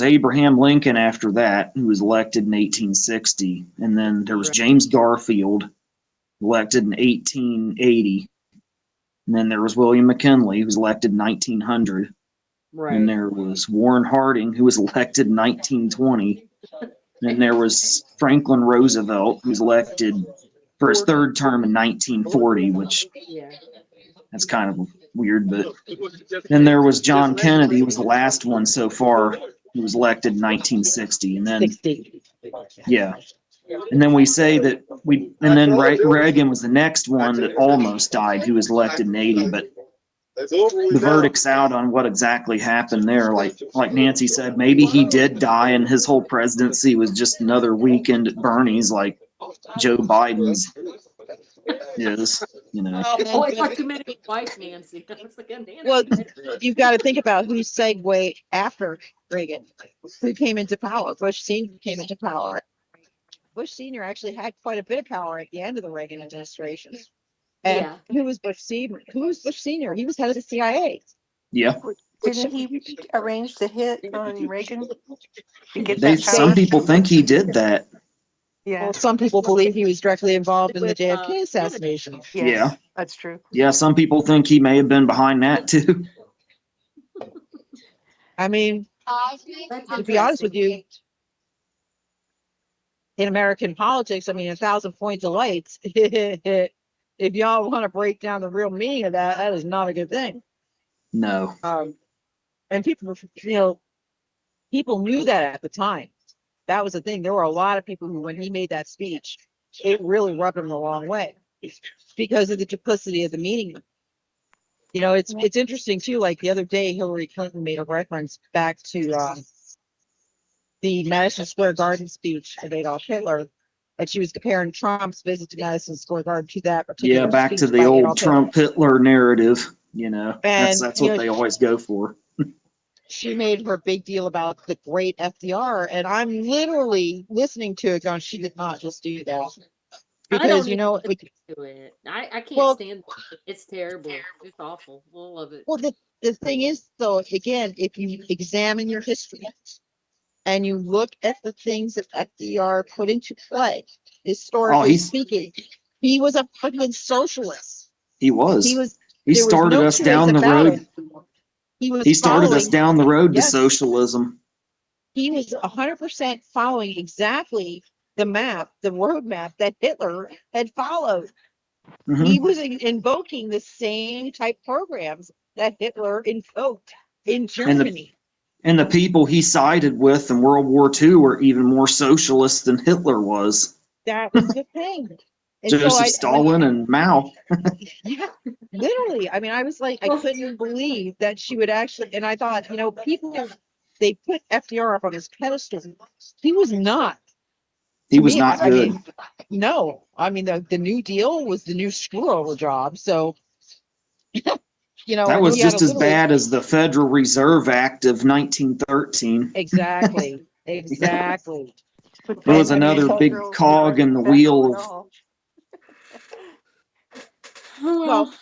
Abraham Lincoln after that, who was elected in 1860. And then there was James Garfield, elected in 1880. And then there was William McKinley, who was elected in 1900. Right. And there was Warren Harding, who was elected in 1920. And there was Franklin Roosevelt, who was elected for his third term in 1940, which Yeah. that's kind of weird. But then there was John Kennedy, who was the last one so far, who was elected in 1960. And then 60. yeah. And then we say that Reagan was the next one that almost died, who was elected in 80, but the verdict's out on what exactly happened there. Like Nancy said, maybe he did die and his whole presidency was just another weekend at Bernie's like Joe Biden's is. Oh, I thought you meant his wife, Nancy. I was like, Nancy. Well, you've got to think about who segued after Reagan, who came into power. Bush Sr. came into power. Bush Sr. actually had quite a bit of power at the end of the Reagan administration. And Yeah. who was Bush Senior? Who was Bush Senior? He was head of the CIA. Yeah. Didn't he arrange the hit on Reagan to get They that some power? people think he did that. Yeah, Well, some people believe he was directly involved in the With, JFK assassination. yes, Yeah. that's true. Yeah, some people think he may have been behind that too. I mean, That's to be honest with interesting. you, in American politics, I mean, 1,000 points of lights. If y'all want to break down the real meaning of that, that is not a good thing. No. And people, people knew that at the time. That was the thing. There were a lot of people who, when he made that speech, it really rubbed them the wrong way because of the duplicity of the meaning. It's interesting too. Like the other day, Hillary Clinton made a reference back to the Madison Square Garden speech of Adolf Hitler, and she was comparing Trump's visit to Madison Square Garden to that Yeah, particular back to speech the by old Adolf Hitler. Trump Hitler narrative. And That's what they always go for. she made her big deal about the great FDR, and I'm literally listening to it going, she did not just do that. I Because, don't even listen to it. I can't well, stand it. It's terrible. It's awful. All of it. well, the thing is, though, again, if you examine your history and you look at the things that FDR put into play, Oh, historically speaking, he was a fucking socialist. he was. He was. He There was started no us two ways down the about road. it. He was He started us following. down the road to Yes. socialism. He was 100% following exactly the map, the roadmap that Hitler had followed. Mhm. He was invoking the same type programs that Hitler invoked in Germany. And the people he sided with in World War II were even more socialist than Hitler was. That was the thing. And so Joseph Stalin and Mao. yeah, literally. I mean, I was like, I couldn't believe that she would actually, and I thought, people, they put FDR up on his pedestal. He was not. He To was me, not I good. mean, no. I mean, the New Deal was the new screw-over job. So, That and was he had just a as literally, bad as the Federal Reserve Act of 1913. exactly, exactly. But It was And I mean, another big federal, cog in the federal wheel and of, all. well,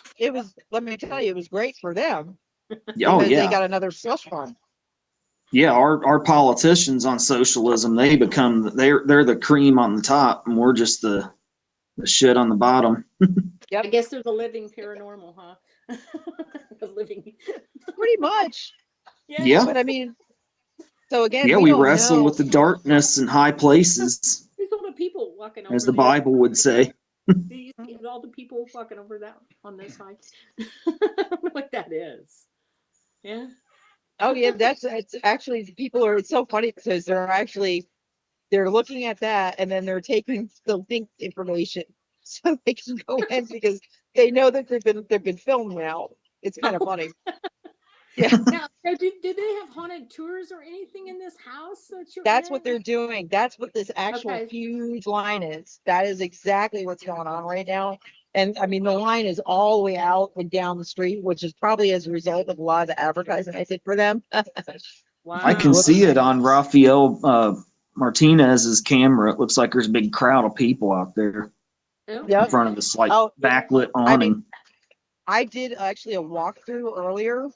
let me tell you, it was great for them oh because they yeah. got another slush fund. Yeah, our politicians on socialism, they're the cream on the top, and we're just the shit on the bottom. I guess they're the living paranormal, huh? The living. Pretty much. Yeah. But I mean, so again, Yeah, we we don't wrestle know. with the darkness in high places, There's all the people walking over as the there. Bible would say. Do you see all the people walking over that on this side? I don't know what that is. Yeah. Oh yeah, it's actually people are. It's so funny because they're looking at that and then they're taking the link information so they can go in because they know that they've been filmed now. It's kind of funny. Yeah, Now, did they have haunted tours or anything in this house that you're that's in? what they're doing. That's what this actual Okay. huge line is. That is exactly what's going on right now. And I mean, the line is all the way out and down the street, which is probably as a result of a lot of the advertising I did for them. Wow. I can see it on Rafael Martinez's camera. It looks like there's a big crowd of people out there in Yep. front of this Oh, backlit I mean, awning. I did actually a walkthrough earlier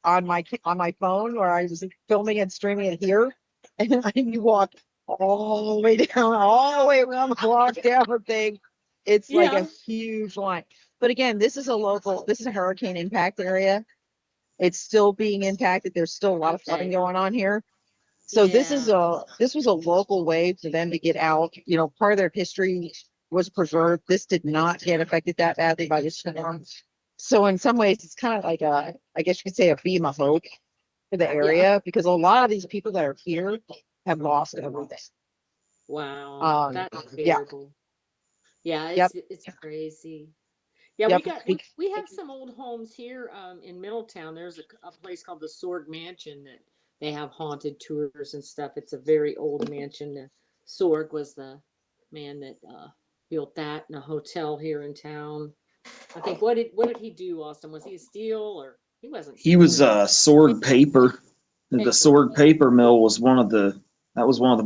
on my phone where I was filming and streaming it here, and you walk all the way down, all the way around the block down the thing. It's like a Yeah. huge line. But again, this is a hurricane impact area. It's still being impacted. There's still a lot of flooding Okay. going on here. So this Yeah. was a local way for them to get out. Part of their history was preserved. This did not get affected that badly by this storm. So in some ways, it's kind of like I guess you could say a beam of hope for the area because a lot of these people that are here have lost everything. Wow. That's Yeah, terrible. Yeah, yep, it's crazy. Yeah, yep. we have some old homes here in Middletown. There's a place called the Sorg Mansion that they have haunted tours and stuff. It's a very old mansion. Sorg was the man that built that in a hotel here in town. I think what did he do, Austin? Was he a steel or he wasn't He steel? was Sword Paper. The Paper. Sword Paper Mill was one of the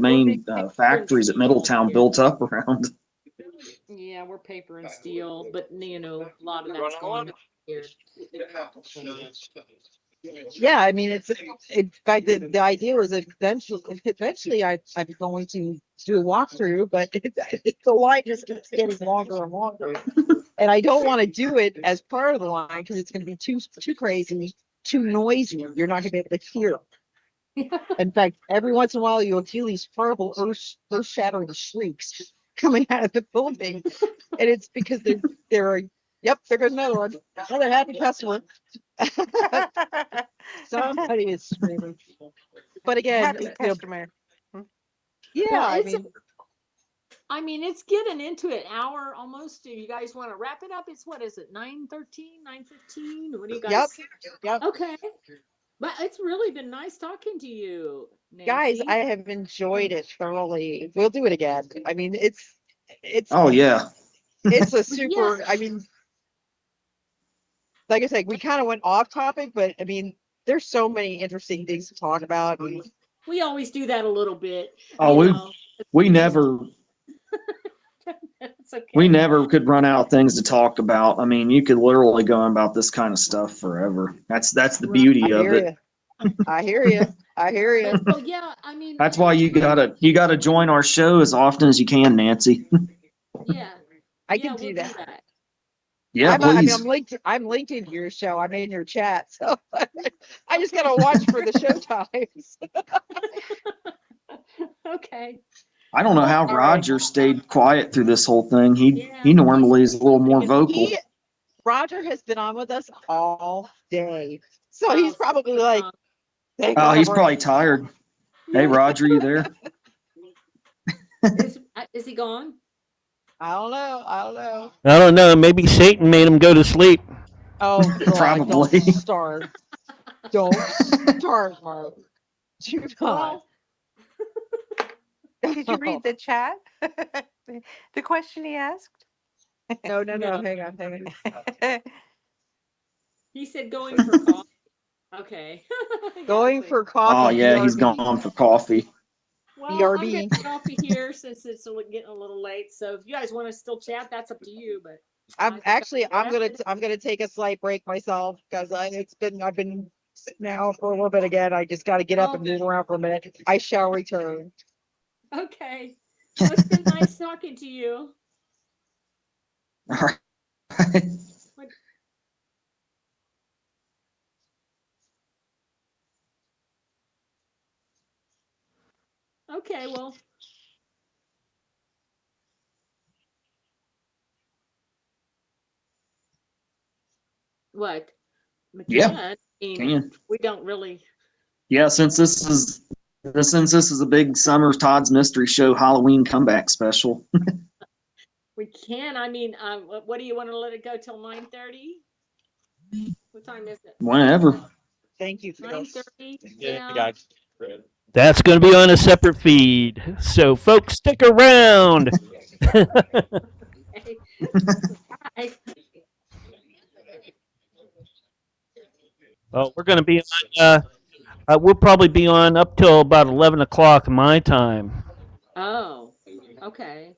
main factories that Middletown built up around. Yeah, we're paper and steel, but you know, a lot of that's going here. Yeah, I mean, in fact, the idea was eventually I'm going to do a walkthrough, but the line just keeps getting longer and longer. And I don't want to do it as part of the line because it's going to be too crazy, too noisy. You're not going to be able to hear. In fact, every once in a while you'll hear these horrible earth-shattering shrieks coming out of the building, and it's because there are. Yep, there goes another one. Another happy customer. Somebody is screaming. But again, Happy customer. yeah, Well, I it's mean, I mean, it's getting into an hour almost. Do you guys want to wrap it up? It's what is it, 9:13, 9:15? What do you yep, guys? yep. Okay. But it's really been nice talking to you, Guys, Nancy. I have enjoyed it thoroughly. We'll do it again. I mean, it's Oh yeah. it's a Yeah, super. I mean, like I said, we kind of went off topic, but I mean, there's so many interesting things to talk about. we always do that a little bit, Oh, you know. we It's never it's we okay. never could run out of things to talk about. I mean, you could literally go on about this kind of stuff forever. That's the Right. I beauty of hear it. you. I hear you. I hear But you. so yeah, I mean, That's why you gotta join our show as often as you can, Nancy. yeah, I yeah, can we'll do do that. that. Yeah, I mean, please. I'm linked into your show. I'm in your chat, so I just gotta watch for the show times. Okay. I don't know Well, how All right. Roger stayed quiet through this whole thing. He yeah, he normally is a little more vocal. Roger has been on with us all day, so oh, he's so probably like, they Oh, got a he's probably break. tired. Hey, yeah. Roger, you there? Is he gone? I don't know. I don't know. I don't know. Maybe Satan made him go to sleep. Oh God, don't Probably. start. Don't start, Mark. Do not. Well, Did you read the chat? The question he asked? No, no, no. no. Hang on, hang on. He said going for coffee. Okay. Yeah, Going so for Oh coffee. yeah, he's BRB. gone for coffee. well, I'm gonna BRB. get off of here since it's getting a little late. So if you guys want to still chat, that's up to you. But I I'm think actually I'll wrap it. I'm gonna take a slight break myself because I've been sitting now for a little bit again. I just got to get up and move around for a minute. I shall return. Okay. Well, it's been nice talking to you. All right. What- Okay. Well, what? We Yeah, can. I mean, can. we don't really. Yeah, since this is a big summer Todd's Mystery Show Halloween comeback special. We can. I mean, what do you want to let it go till 9:30? What time is it? Whenever. Thank you. 9:30. Yeah, Yeah. guys. That's going to be on a separate feed. So, folks, stick around. Okay. Bye. Well, we're going to be on. We'll probably be on up till about 11 o'clock my time. Oh. Okay.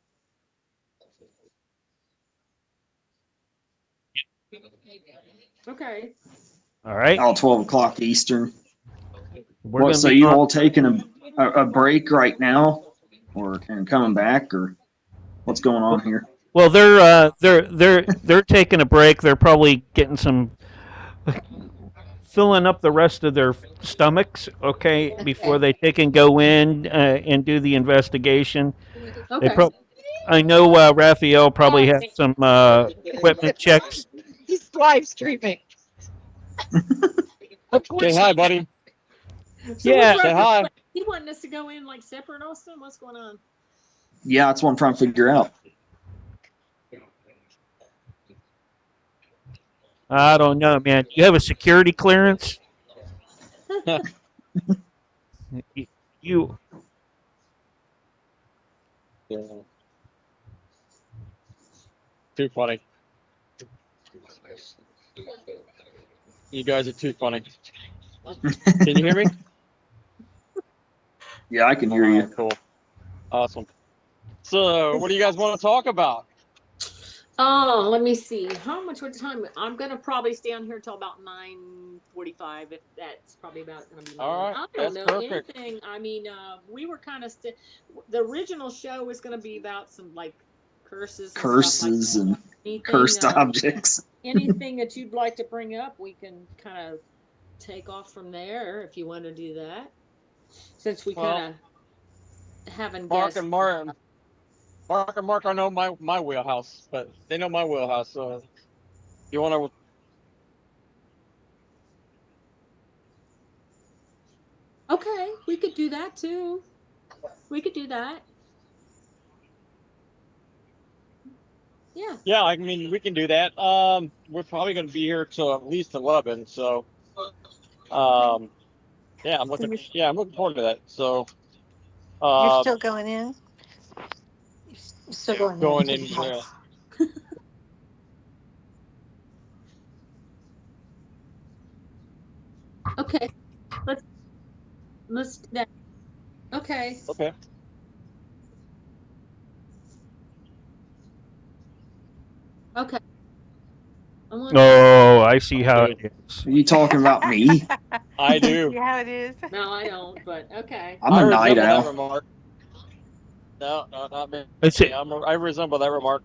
Okay. All right. Oh, 12 o'clock Eastern. We're What? going to So be you on. all taking a break right now, or and coming back, or what's going on here? Well, they're taking a break. They're probably getting some filling up the rest of their stomachs, okay, before they take and go in and do the investigation. They Okay. pro- I know Raphael probably has some equipment checks. He's live streaming. Of Say course. hi, buddy. So Yeah. what's Say Roger? hi. He wanting us to go in like separate, Austin? What's going on? Yeah, that's what I'm trying to figure out. I don't know, man. You have a security clearance? You Yeah. Too funny. You guys are too funny. Can you hear me? Yeah, I can hear you. Cool. Awesome. So, what do you guys want to talk about? Oh, let me see. How much what time? I'm gonna probably stay on here till about 9:45. If that's probably about gonna be All long. right, I don't that's know perfect. anything. I mean, we were kind of the original show was gonna be about some like curses and stuff like Curses and anything. cursed objects. Anything that you'd like to bring up, we can kind of take off from there if you want to do that. Since we Well, kind of haven't Mark guessed. and Martin, Mark and Mark, I know my wheelhouse, but they know my wheelhouse. So you want to? Okay, we could do that too. We could do that. Yeah. Yeah, I mean we can do that. We're probably going to be here till at least 11. So Okay. um, yeah, So I'm looking forward to that. So you're uh, still going in? You're still going going into the in where? house. Okay. Let's let's do that. Okay. Okay. Okay. I want to. Oh, I see I how do. it is. Are you talking about me? I do. See how it is? No, I don't. But okay. I'm I a night resemble that owl. remark. No, no, not me. It's it. I resemble that remark.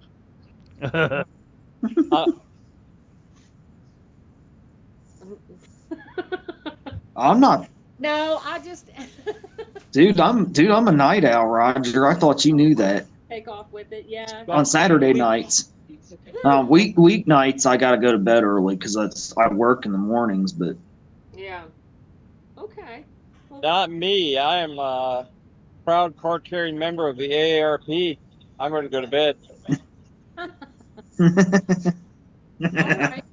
Uh, I'm not, No, I just dude. I'm a night owl, Roger. I thought you knew that. take off with it. Yeah. On Saturday nights, weeknights, I gotta go to bed early because I work in the mornings. But Yeah. Okay. Well, Not me. I am a proud card carrying member of the AARP. I'm ready to go to bed. all right.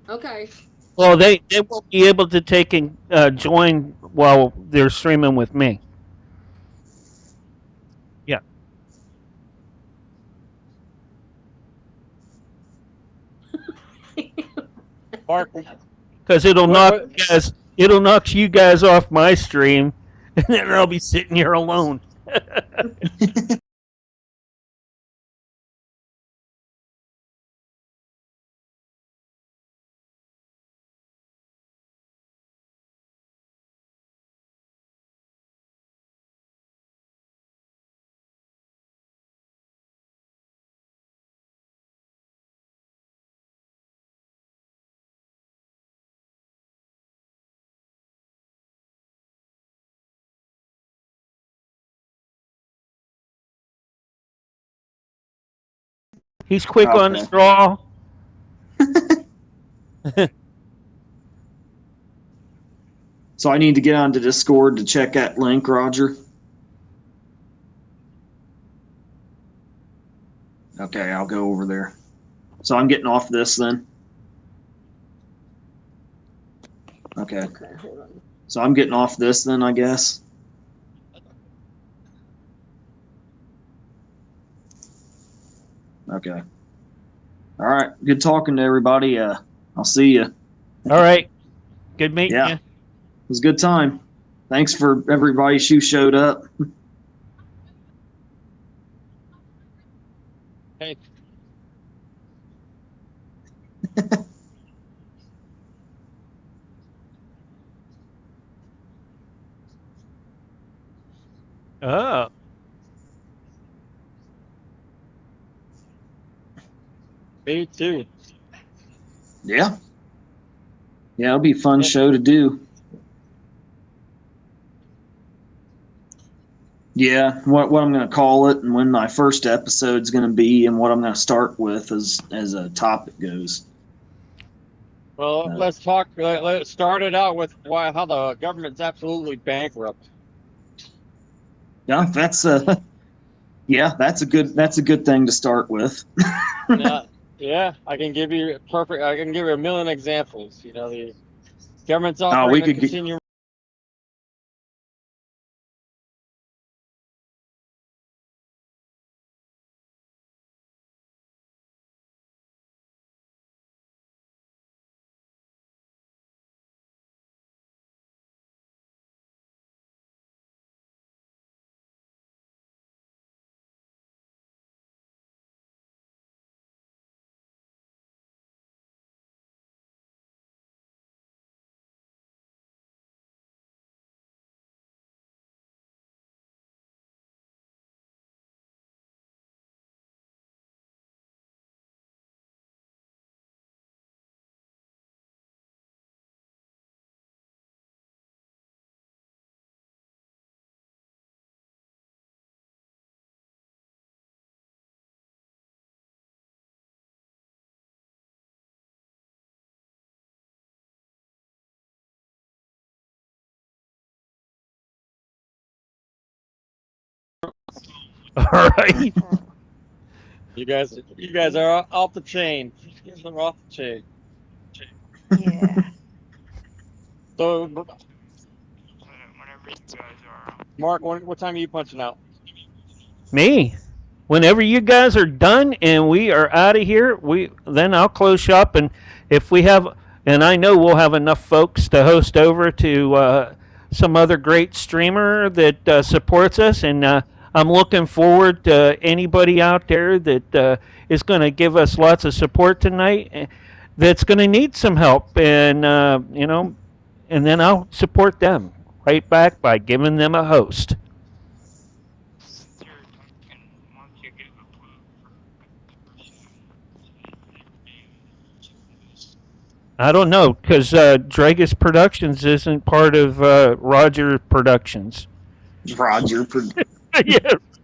Okay. Well, they won't be able to take and join while they're streaming with me. Yeah, Mark, because what? it'll knock you guys off my stream, and then I'll be sitting here alone. He's quick on the okay, draw. so I need to get onto Discord to check that link, Roger. Okay, I'll go over there. So I'm getting off this then. Okay, Okay. Hold on. so I'm getting off this then, I guess. Okay. All right. Good talking to everybody. I'll see you. All right, good meeting Yeah, you. it was a good time. Thanks for everybody who showed up. Hey, Oh, me too. Yeah. Yeah, it'll be a fun Yeah. show to do. Yeah, what I'm going to call it and when my first episode's going to be and what I'm going to start with as a topic goes. Well, Uh, let's talk. Let's start it out with how the government's absolutely bankrupt. yeah, that's a good thing to start with. Yeah, yeah. I can give you perfect. I can give you a million examples. You know, the government's We operating a could get, casino All right. You guys are off the chain. You guys are off the chain. Yeah. So, Mark, what time are you punching out? Me. Whenever you guys are done and we are out of here, then I'll close shop. And if we have, and I know we'll have enough folks to host over to some other great streamer that supports us. And I'm looking forward to anybody out there that is going to give us lots of support tonight. That's going to need some help, and and then I'll support them right back by giving them a host. I don't know because Dragus Productions isn't part of Roger Productions. Roger. Yeah,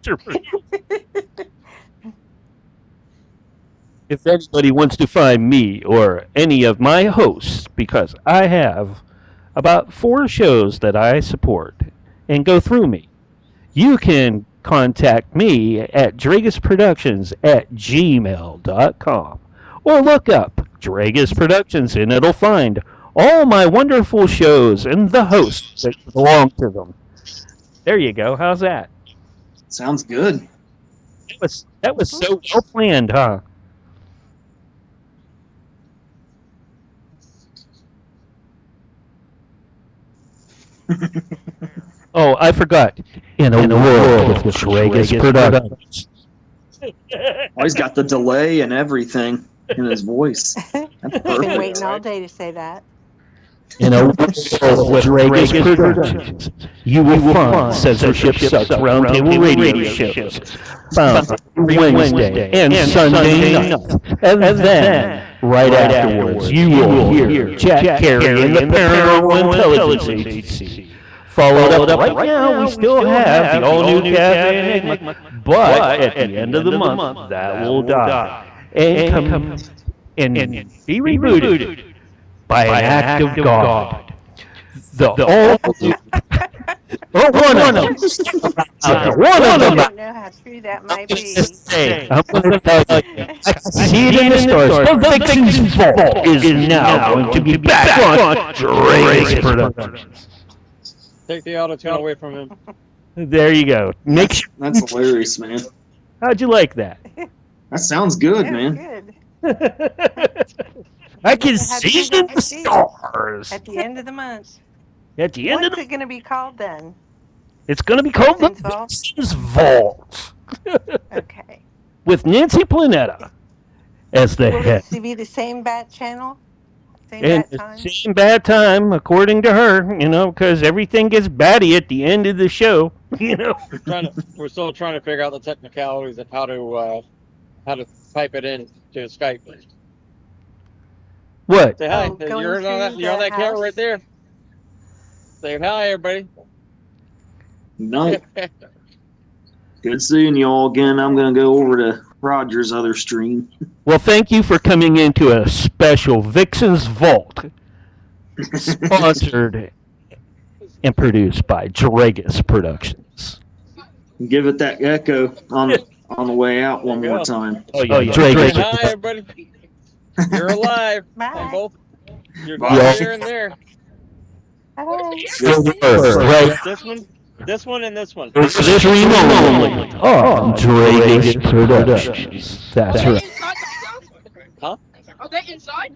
Roger. If anybody wants to find me or any of my hosts, because I have about 4 shows that I support and go through me, you can contact me at dragisproductions@gmail.com or look up Dragus Productions and it'll find all my wonderful shows and the hosts that belong to them. There you go. How's that? Sounds good. That was so well planned, huh? Oh, I forgot. In a world with Dragus Productions. Oh, he's got the delay and everything in his voice. That's Been perfect. waiting all day to say that. In a world with Dragus Productions, you will find Censorship Sucks Roundtable radio shows found every Wednesday and Sunday night. And then, right afterwards, you will hear Jack Carey and the Paranormal Intelligence Agency. Followed up right now, we still have the all-new Cafe Enigma, but at the end of the month, that will die and come and be rebooted by an act of God. The all or one of them. One of I them. don't know how true that might be. Hey, I'm going to tell you. I see it in the stars. The Vixen's Vault is now going to be back on Dragus Productions. Take the auto-tune away from him. There you go. Make sure. That's hilarious, man. How'd you like that? That sounds good, Yeah, man. good. I can Had to see do it in that the too. stars. At the end of the month. At the end of What's the, it going to be called then? it's going to be called the Vixen's Vault? Vixen's Vault Okay. with Nancy Planeta as the Will head. it be the same bat channel? Same And bat time? same bad time, according to her, because everything gets batty at the end of the show, We're still trying to figure out the technicalities of how to type it in to Skype. What? Say hi. going You're on that. through You're on the that camera house? right there. Say hi, everybody. No, good seeing you all again. I'm going to go over to Roger's other stream. Well, thank you for coming into a special Vixen's Vault, sponsored and produced by Dragus Productions. Give it that echo on the way out one more time. Oh, yeah. Say Dragus. hi, everybody. You're alive. Bye. On both. You're Bye. here and there. Bye. Right. This one, and this one. Stream only on Dragus Productions. That's right. Huh? Are they inside?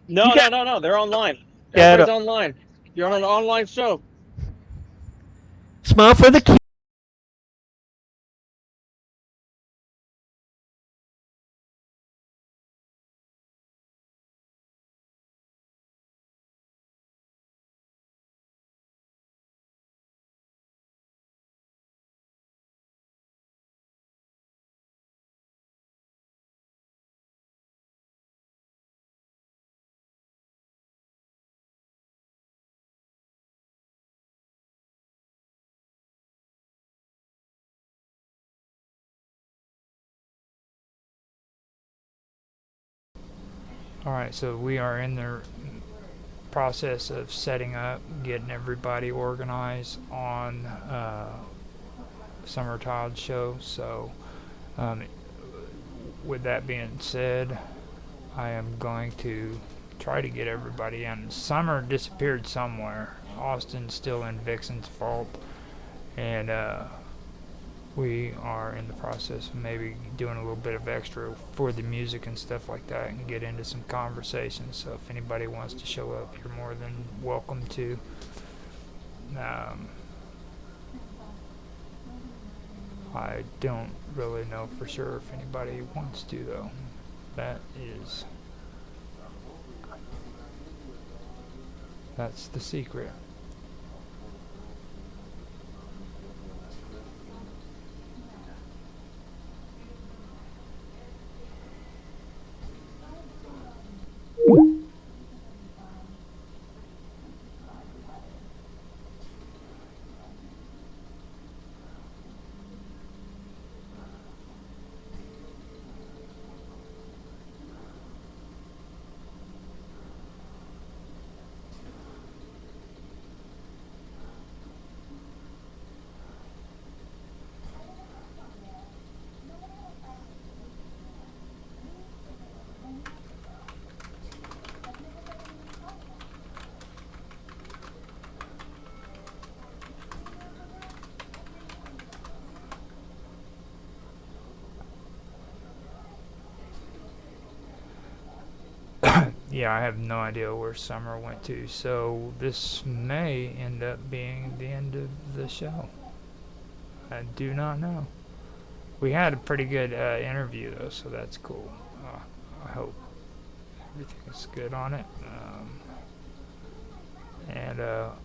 No. They're online. Get Everybody's online. You're on an online show. Smile for the kid. Alright, so we are in the process of setting up, getting everybody organized on Summer Todd show. So, um, with that being said, I am going to try to get everybody in. Summer disappeared somewhere. Austin's still in Vixen's fault, and we are in the process of maybe doing a little bit of extra for the music and stuff like that, and get into some conversations. So if anybody wants to show up, you're more than welcome to. I don't really know for sure if anybody wants to, though. That's the secret. Yeah, I have no idea where Summer went to, so this may end up being the end of the show. I do not know. We had a pretty good interview, though, so that's cool. I hope everything's good on it. And let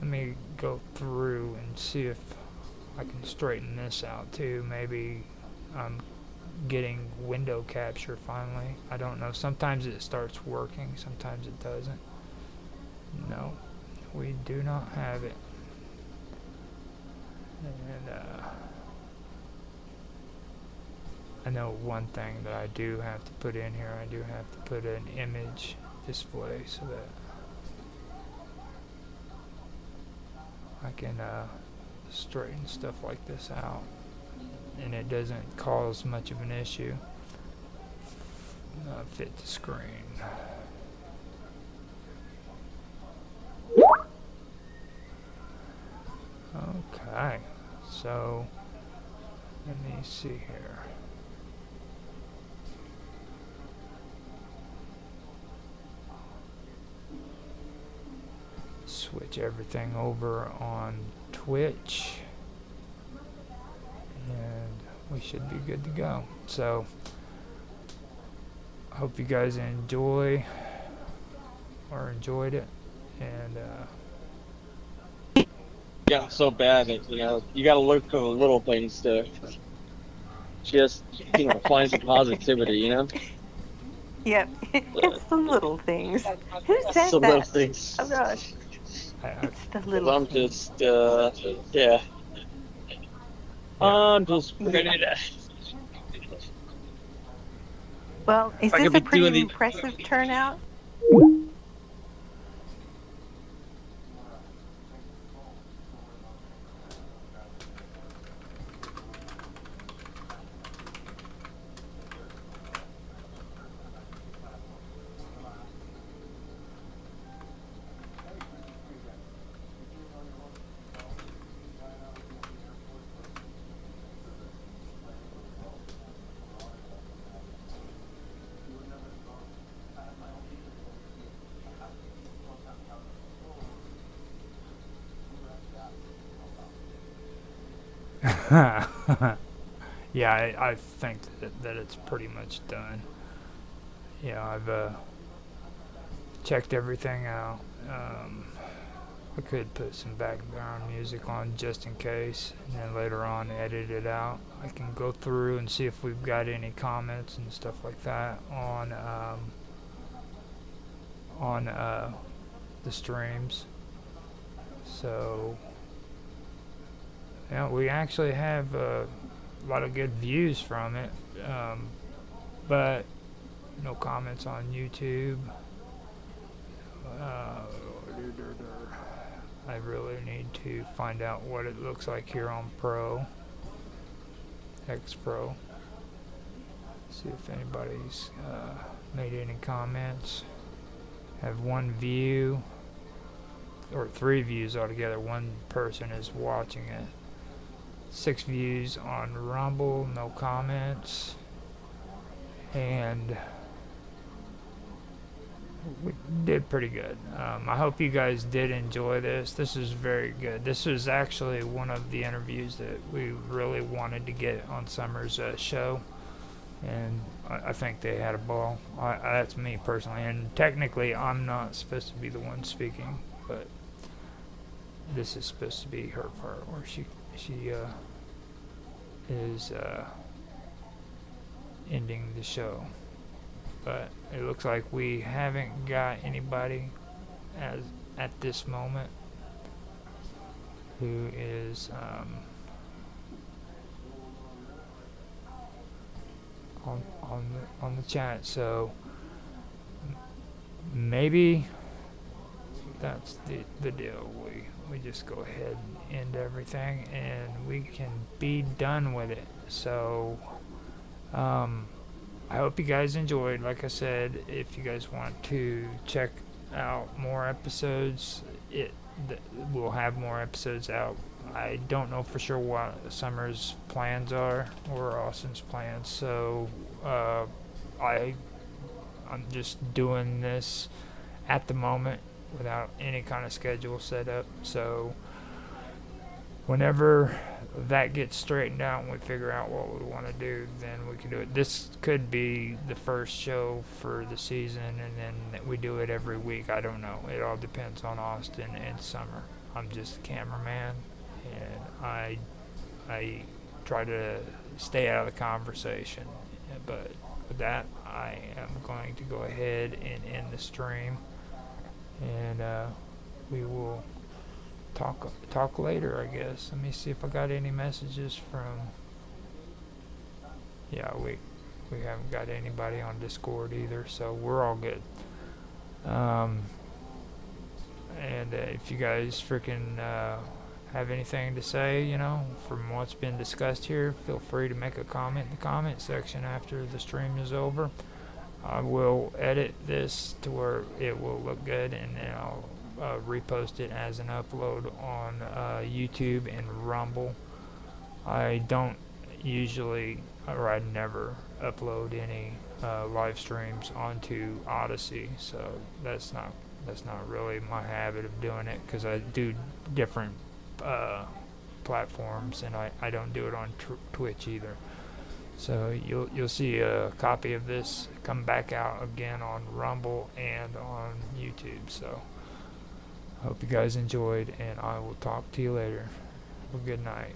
me go through and see if I can straighten this out, too. Maybe getting window capture finally. I don't know. Sometimes it starts working, sometimes it doesn't. No, we do not have it. And I know one thing that I do have to put in here. I do have to put an image display so that I can straighten stuff like this out, and it doesn't cause much of an issue. Fit the screen. Okay, so let me see here. Switch everything over on Twitch, and we should be good to go. So I hope you guys enjoyed it, and Yeah, so bad that you got to look for the little things to just find some positivity. Yep. It's the little things. Who says Some little that? things. Oh gosh. I It's the 'Cause little I'm things. just yeah. I'm just ready Yeah. to. Well, is I this could a be pretty doing the. impressive turnout? Yeah, I think that it's pretty much done. Yeah, I've checked everything out. I could put some background music on just in case, and then later on edit it out. I can go through and see if we've got any comments and stuff like that on the streams. So yeah, we actually have a lot of good views from it, but no comments on YouTube. I really need to find out what it looks like here on Pro, X Pro. See if anybody's made any comments. Have one view, or 3 views altogether. One person is watching it. 6 views on Rumble, no comments. And we did pretty good. I hope you guys did enjoy this. This is very good. This was actually one of the interviews that we really wanted to get on Summer's show. And I think they had a ball. That's me personally. And technically, I'm not supposed to be the one speaking, but this is supposed to be her part, where she is ending the show. But it looks like we haven't got anybody as at this moment who is on the chat. So maybe that's the deal. We just go ahead and end everything, and we can be done with it. So I hope you guys enjoyed. Like I said, if you guys want to check out more episodes, we'll have more episodes out. I don't know for sure what Summer's plans are or Austin's plans, so I'm just doing this at the moment without any kind of schedule set up. So whenever that gets straightened out and we figure out what we want to do, then we can do it. This could be the first show for the season, and then we do it every week. I don't know. It all depends on Austin and Summer. I'm just a cameraman, and I try to stay out of the conversation. But with that, I am going to go ahead and end the stream, and we will talk later, I guess. Let me see if I got any messages from. Yeah, we haven't got anybody on Discord either, so we're all good. And if you guys freaking have anything to say, from what's been discussed here, feel free to make a comment in the comment section after the stream is over. I will edit this to where it will look good, and then I'll repost it as an upload on YouTube and Rumble. I don't usually, or I never upload any live streams onto Odyssey, so that's not really my habit of doing it, because I do different platforms, and I don't do it on Twitch either. So you'll see a copy of this come back out again on Rumble and on YouTube. So I hope you guys enjoyed, and I will talk to you later. Have a good night.